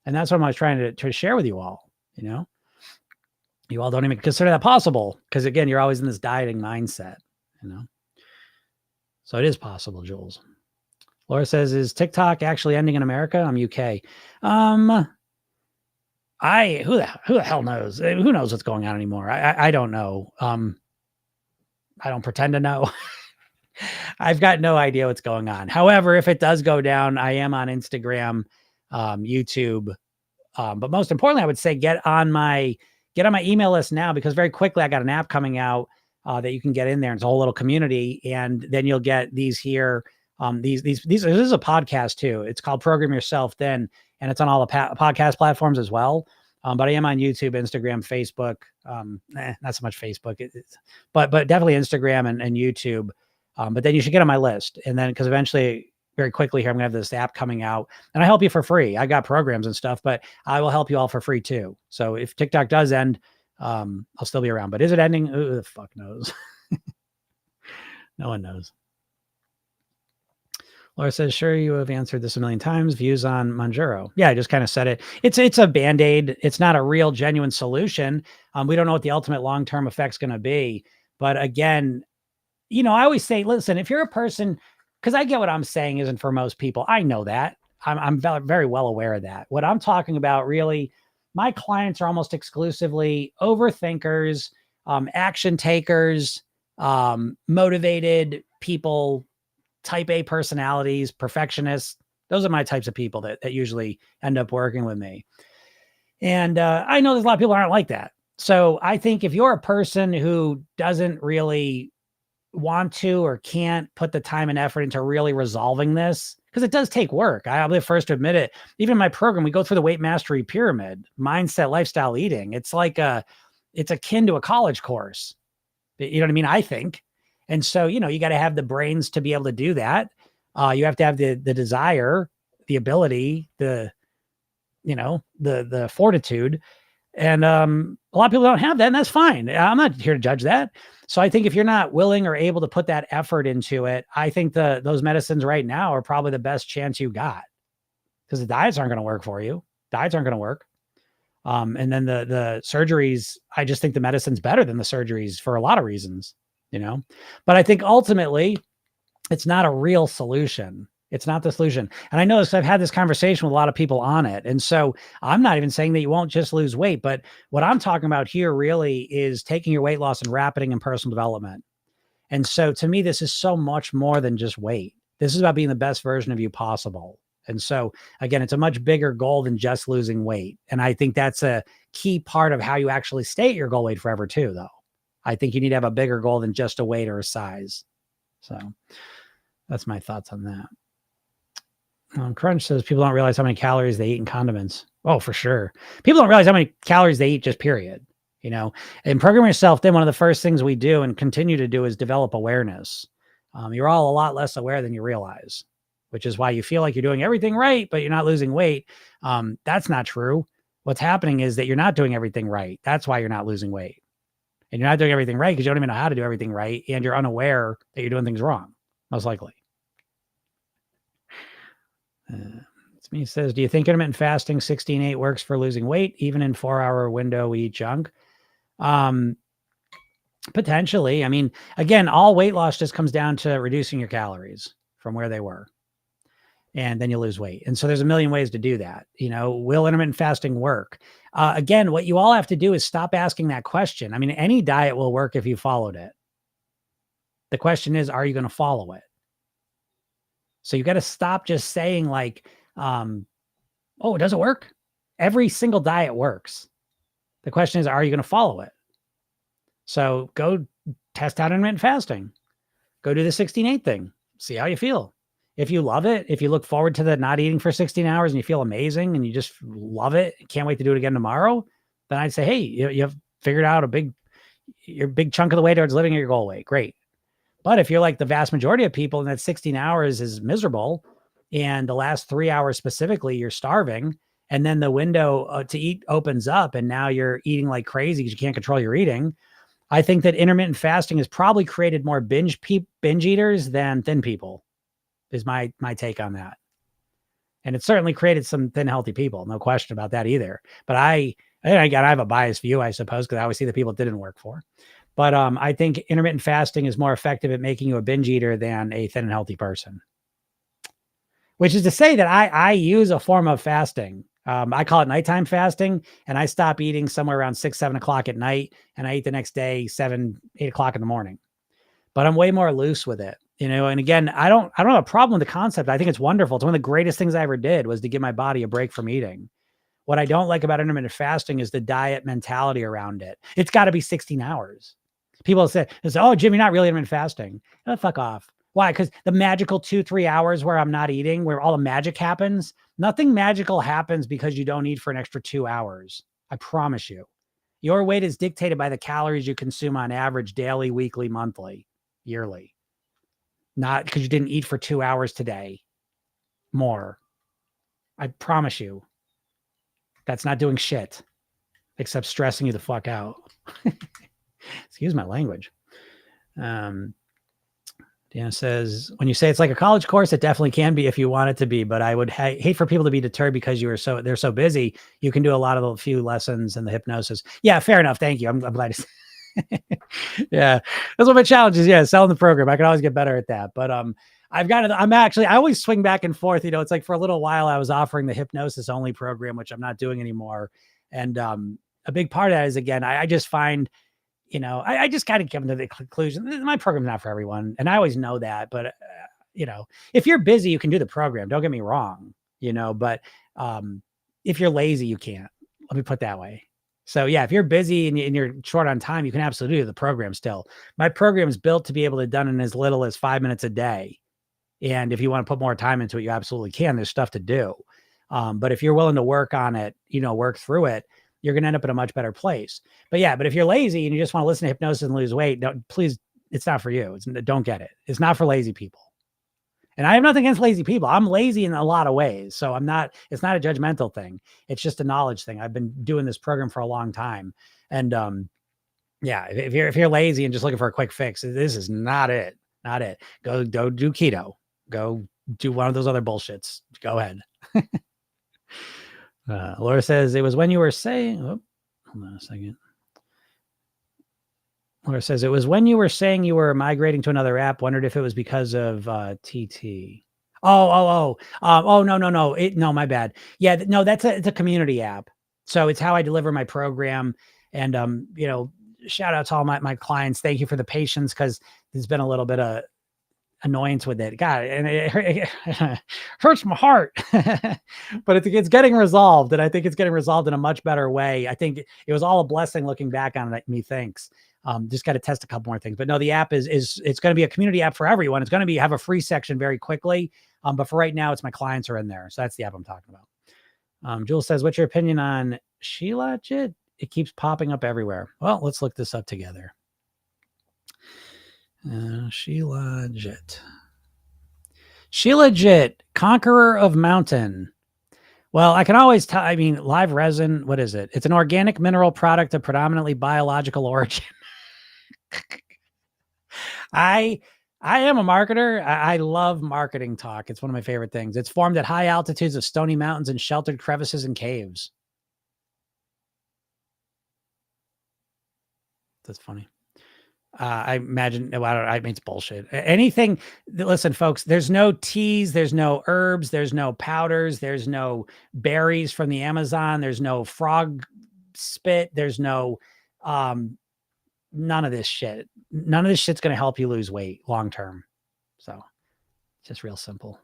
And that's what I was trying to share with you all. You all don't even consider that possible, because again, you're always in this dieting mindset, So it is possible, Jules. Laura says, is TikTok actually ending in America? I'm UK. Who the hell knows? Who knows what's going on anymore? I don't know. I don't pretend to know. I've got no idea what's going on. However, if it does go down, I am on Instagram, YouTube. But most importantly, I would say get on my email list now, because very quickly I got an app coming out that you can get in there. It's a whole little community, and then you'll get these here. This is a podcast too. It's called Program Yourself Then, and it's on all the podcast platforms as well. But I am on YouTube, Instagram, Facebook. Not so much Facebook, but definitely Instagram and YouTube. But then you should get on my list, and then because eventually very quickly here. I'm going to have this app coming out and I help you for free. I got programs and stuff, but I will help you all for free too. So if TikTok does end, I'll still be around, but is it ending? Who the fuck knows? No one knows. Laura says, sure, you have answered this a million times. Views on Manjaro. Yeah, I just kind of said it. It's a Band-Aid. It's not a real, genuine solution. We don't know what the ultimate long-term effect's going to be. But again, I always say, listen, if you're a person, because I get what I'm saying isn't for most people. I know that. I'm very well aware of that. What I'm talking about really, my clients are almost exclusively overthinkers, action takers, motivated people, type A personalities, perfectionists. Those are my types of people that usually end up working with me. And I know there's a lot of people aren't like that. So I think if you're a person who doesn't really want to or can't put the time and effort into really resolving this, because it does take work. I'll be the first to admit it. Even in my program, we go through the weight mastery pyramid, mindset, lifestyle, eating. It's like it's akin to a college course. You know what I mean? I think. And so, you got to have the brains to be able to do that. You have to have the desire, the ability, the fortitude. And a lot of people don't have that, and that's fine. I'm not here to judge that. So I think if you're not willing or able to put that effort into it, I think those medicines right now are probably the best chance you got, because the diets aren't going to work for you. Diets aren't going to work. And then the surgeries, I just think the medicine's better than the surgeries for a lot of reasons, but I think ultimately it's not a real solution. It's not the solution. And I know this, I've had this conversation with a lot of people on it. And so I'm not even saying that you won't just lose weight, but what I'm talking about here really is taking your weight loss and wrapping in personal development. And so to me, this is so much more than just weight. This is about being the best version of you possible. And so again, it's a much bigger goal than just losing weight. And I think that's a key part of how you actually stay at your goal weight forever too, though. I think you need to have a bigger goal than just a weight or a size. So that's my thoughts on that. Crunch says people don't realize how many calories they eat in condiments. Oh, for sure. People don't realize how many calories they eat, just period. And Program Yourself, then one of the first things we do and continue to do is develop awareness. You're all a lot less aware than you realize, which is why you feel like you're doing everything right, but you're not losing weight. That's not true. What's happening is that you're not doing everything right. That's why you're not losing weight. And you're not doing everything right because you don't even know how to do everything right. And you're unaware that you're doing things wrong, most likely. It's me says, do you think intermittent fasting 16-8 works for losing weight? Even in 4-hour window, we eat junk. Potentially. I mean, again, all weight loss just comes down to reducing your calories from where they were. And then you lose weight. And so there's a million ways to do that. Will intermittent fasting work? Again, what you all have to do is stop asking that question. I mean, any diet will work if you followed it. The question is, are you going to follow it? So you got to stop just saying like, oh, does it work? Every single diet works. The question is, are you going to follow it? So go test out intermittent fasting. Go do the 16-8 thing. See how you feel. If you love it, if you look forward to the not eating for 16 hours and you feel amazing and you just love it, can't wait to do it again tomorrow, then I'd say, hey, you've figured out your big chunk of the way towards living at your goal weight. Great. But if you're like the vast majority of people and that 16 hours is miserable and the last 3 hours specifically, you're starving, and then the window to eat opens up and now you're eating like crazy because you can't control your eating, I think that intermittent fasting has probably created more binge eaters than thin people, is my take on that. And it certainly created some thin, healthy people. No question about that either. But I have a biased view, I suppose, because I always see the people it didn't work for. But I think intermittent fasting is more effective at making you a binge eater than a thin and healthy person. Which is to say that I use a form of fasting. I call it nighttime fasting, and I stop eating somewhere around 6, 7 o'clock at night, and I eat the next day, 7, 8 o'clock in the morning. But I'm way more loose with it, and again, I don't have a problem with the concept. I think it's wonderful. It's one of the greatest things I ever did was to give my body a break from eating. What I don't like about intermittent fasting is the diet mentality around it. It's got to be 16 hours. People say, oh, Jim, you're not really intermittent fasting. Oh, fuck off. Why? Because the magical 2-3 hours where I'm not eating, where all the magic happens, nothing magical happens because you don't eat for an extra 2 hours. I promise you. Your weight is dictated by the calories you consume on average daily, weekly, monthly, yearly. Not because you didn't eat for 2 hours today. more. I promise you. That's not doing shit except stressing you the fuck out. Excuse my language. Deanna says, when you say it's like a college course, it definitely can be if you want it to be, but I would hate for people to be deterred because they're so busy. You can do a lot of a few lessons in the hypnosis. Yeah, fair enough. Thank you. I'm glad to yeah, that's what my challenge is. Yeah, selling the program. I can always get better at that. But I always swing back and forth. It's like for a little while I was offering the hypnosis only program, which I'm not doing anymore. And a big part of that is, again, I just find, I just kind of come to the conclusion my program's not for everyone. And I always know that. But, if you're busy, you can do the program. Don't get me wrong, but if you're lazy, you can't. Let me put it that way. So yeah, if you're busy and you're short on time, you can absolutely do the program still. My program is built to be able to be done in as little as 5 minutes a day. And if you want to put more time into it, you absolutely can. There's stuff to do. But if you're willing to work on it, work through it, you're going to end up in a much better place. But if you're lazy and you just want to listen to hypnosis and lose weight, please, it's not for you. Don't get it. It's not for lazy people. And I have nothing against lazy people. I'm lazy in a lot of ways. So it's not a judgmental thing. It's just a knowledge thing. I've been doing this program for a long time. And if you're lazy and just looking for a quick fix, this is not it. Not it. Go do keto. Go do one of those other bullshits. Go ahead. Laura says, it was when you were saying, hold on a second. Laura says, it was when you were saying you were migrating to another app. Wondered if it was because of TT. No. No, my bad. Yeah, no, it's a community app. So it's how I deliver my program. And, shout out to all my clients. Thank you for the patience, because there's been a little bit of annoyance with it. God, and it hurts my heart, but it's getting resolved. And I think it's getting resolved in a much better way. I think it was all a blessing looking back on it. Methinks. Just got to test a couple more things, but no, the app is it's going to be a community app for everyone. It's going to have a free section very quickly. But for right now, it's my clients are in there. So that's the app I'm talking about. Jules says, what's your opinion on Shilajit? It keeps popping up everywhere. Well, let's look this up together. Shilajit, conqueror of mountain. Well, I can always tell. I mean, live resin. What is it? It's an organic mineral product of predominantly biological origin. I am a marketer. I love marketing talk. It's one of my favorite things. It's formed at high altitudes of stony mountains and sheltered crevices and caves. That's funny. I imagine, I mean, it's bullshit. Anything, listen, folks, there's no teas, there's no herbs, there's no powders, there's no berries from the Amazon, there's no frog spit, there's no, none of this shit. None of this shit's going to help you lose weight long-term. So it's just real simple.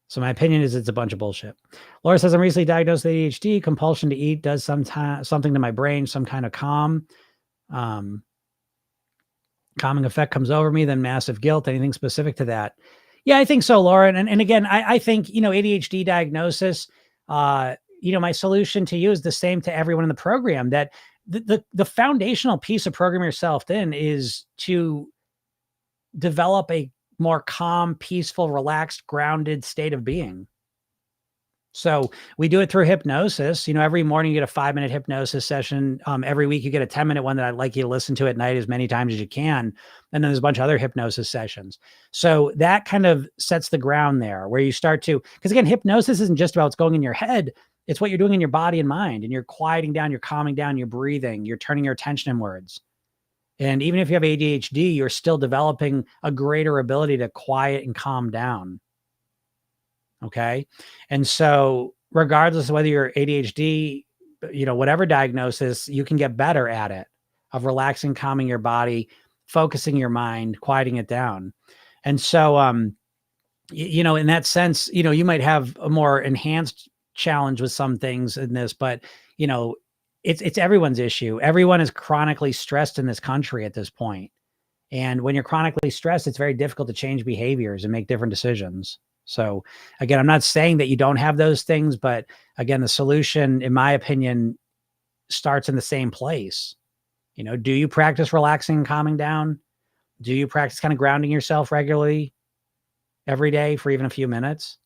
So my opinion is it's a bunch of bullshit. Laura says, I'm recently diagnosed with ADHD. Compulsion to eat does something to my brain, some kind of calming effect comes over me, then massive guilt. Anything specific to that? Yeah, I think so, Laura. And again, I think, ADHD diagnosis, my solution to you is the same to everyone in the program, that the foundational piece of program yourself in is to develop a more calm, peaceful, relaxed, grounded state of being. So we do it through hypnosis. Every morning you get a 5-minute hypnosis session. Every week you get a 10-minute one that I'd like you to listen to at night as many times as you can. And then there's a bunch of other hypnosis sessions. So that kind of sets the ground there, where you start to, because again, hypnosis isn't just about what's going in your head. It's what you're doing in your body and mind, and you're quieting down, you're calming down, you're breathing, you're turning your attention inwards. And even if you have ADHD, you're still developing a greater ability to quiet and calm down. Okay. And so regardless of whether you're ADHD, whatever diagnosis, you can get better at it, of relaxing, calming your body, focusing your mind, quieting it down. And so, in that sense, you might have a more enhanced challenge with some things in this, but, it's everyone's issue. Everyone is chronically stressed in this country at this point. And when you're chronically stressed, it's very difficult to change behaviors and make different decisions. So again, I'm not saying that you don't have those things, but again, the solution, in my opinion, starts in the same place. Do you practice relaxing and calming down? Do you practice kind of grounding yourself regularly every day for even a few minutes?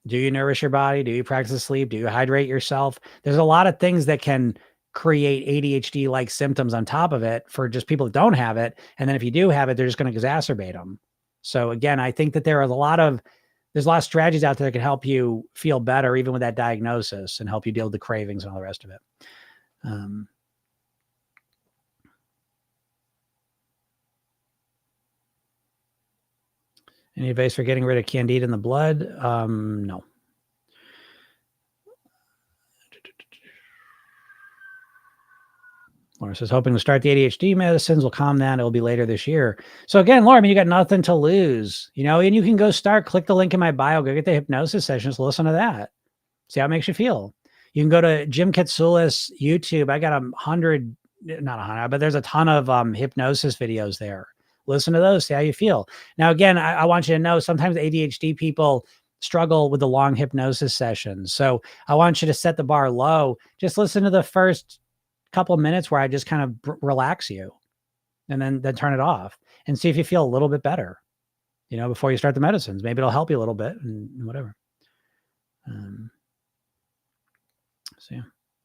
Do you nourish your body? Do you practice sleep? Do you hydrate yourself? There's a lot of things that can create ADHD like symptoms on top of it for just people that don't have it. And then if you do have it, they're just going to exacerbate them. So again, I think that there's a lot of strategies out there that can help you feel better, even with that diagnosis, and help you deal with the cravings and all the rest of it. Any advice for getting rid of candida in the blood? No. Laura says, hoping to start the ADHD medicines will calm down. It will be later this year. So again, Laura, I mean, you got nothing to lose, and you can go click the link in my bio, go get the hypnosis sessions, listen to that. See how it makes you feel. You can go to Jim Katsoulis YouTube. I got not 100, but there's a ton of hypnosis videos there. Listen to those, see how you feel. Now, again, I want you to know sometimes ADHD people struggle with the long hypnosis sessions. So I want you to set the bar low. Just listen to the first couple of minutes where I just kind of relax you, and then turn it off and see if you feel a little bit better, before you start the medicines. Maybe it'll help you a little bit and whatever. So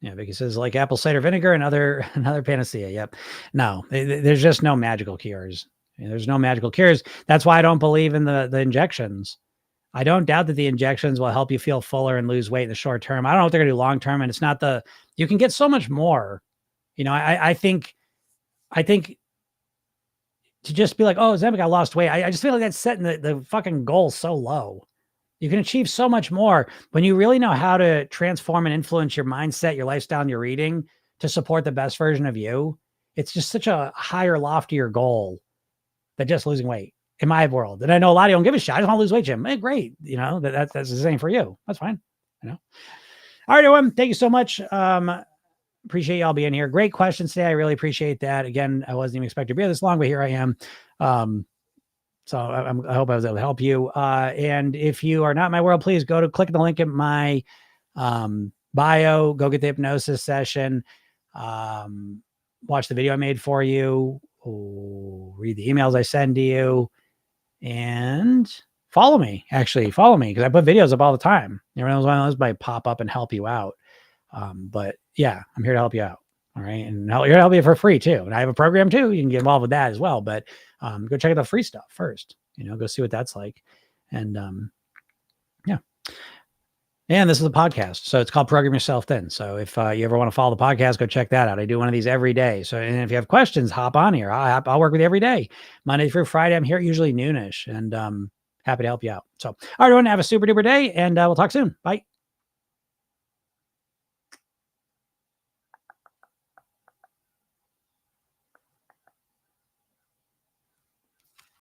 yeah, Vicky says like apple cider vinegar and another panacea. Yep. No, there's just no magical cures. There's no magical cures. That's why I don't believe in the injections. I don't doubt that the injections will help you feel fuller and lose weight in the short term. I don't know if they're going to do long term, and it's not you can get so much more. I think to just be like, oh, Ozempic, I lost weight. I just feel like that's setting the fucking goal so low. You can achieve so much more when you really know how to transform and influence your mindset, your lifestyle, and your eating to support the best version of you. It's just such a higher, loftier goal than just losing weight in my world. And I know a lot of you don't give a shit. I just want to lose weight, Jim. Hey, great. That's the same for you. That's fine. All right, everyone. Thank you so much. Appreciate y'all being here. Great questions today. I really appreciate that. Again, I wasn't even expecting to be here this long, but here I am. So I hope I was able to help you. And if you are not in my world, please click the link in my bio, go get the hypnosis session, watch the video I made for you, read the emails I send to you, and follow me. Actually, follow me because I put videos up all the time. One of those might pop up and help you out. But yeah, I'm here to help you out. All right. And here to help you for free too. And I have a program too. You can get involved with that as well. But go check out the free stuff first, go see what that's like. And yeah. And this is a podcast. So it's called Program Yourself Thin. So if you ever want to follow the podcast, go check that out. I do one of these every day. So, and if you have questions, hop on here. I'll work with you every day. Monday through Friday. I'm here usually noonish, and happy to help you out. So, all right, everyone, have a super duper day, and we'll talk soon. Bye.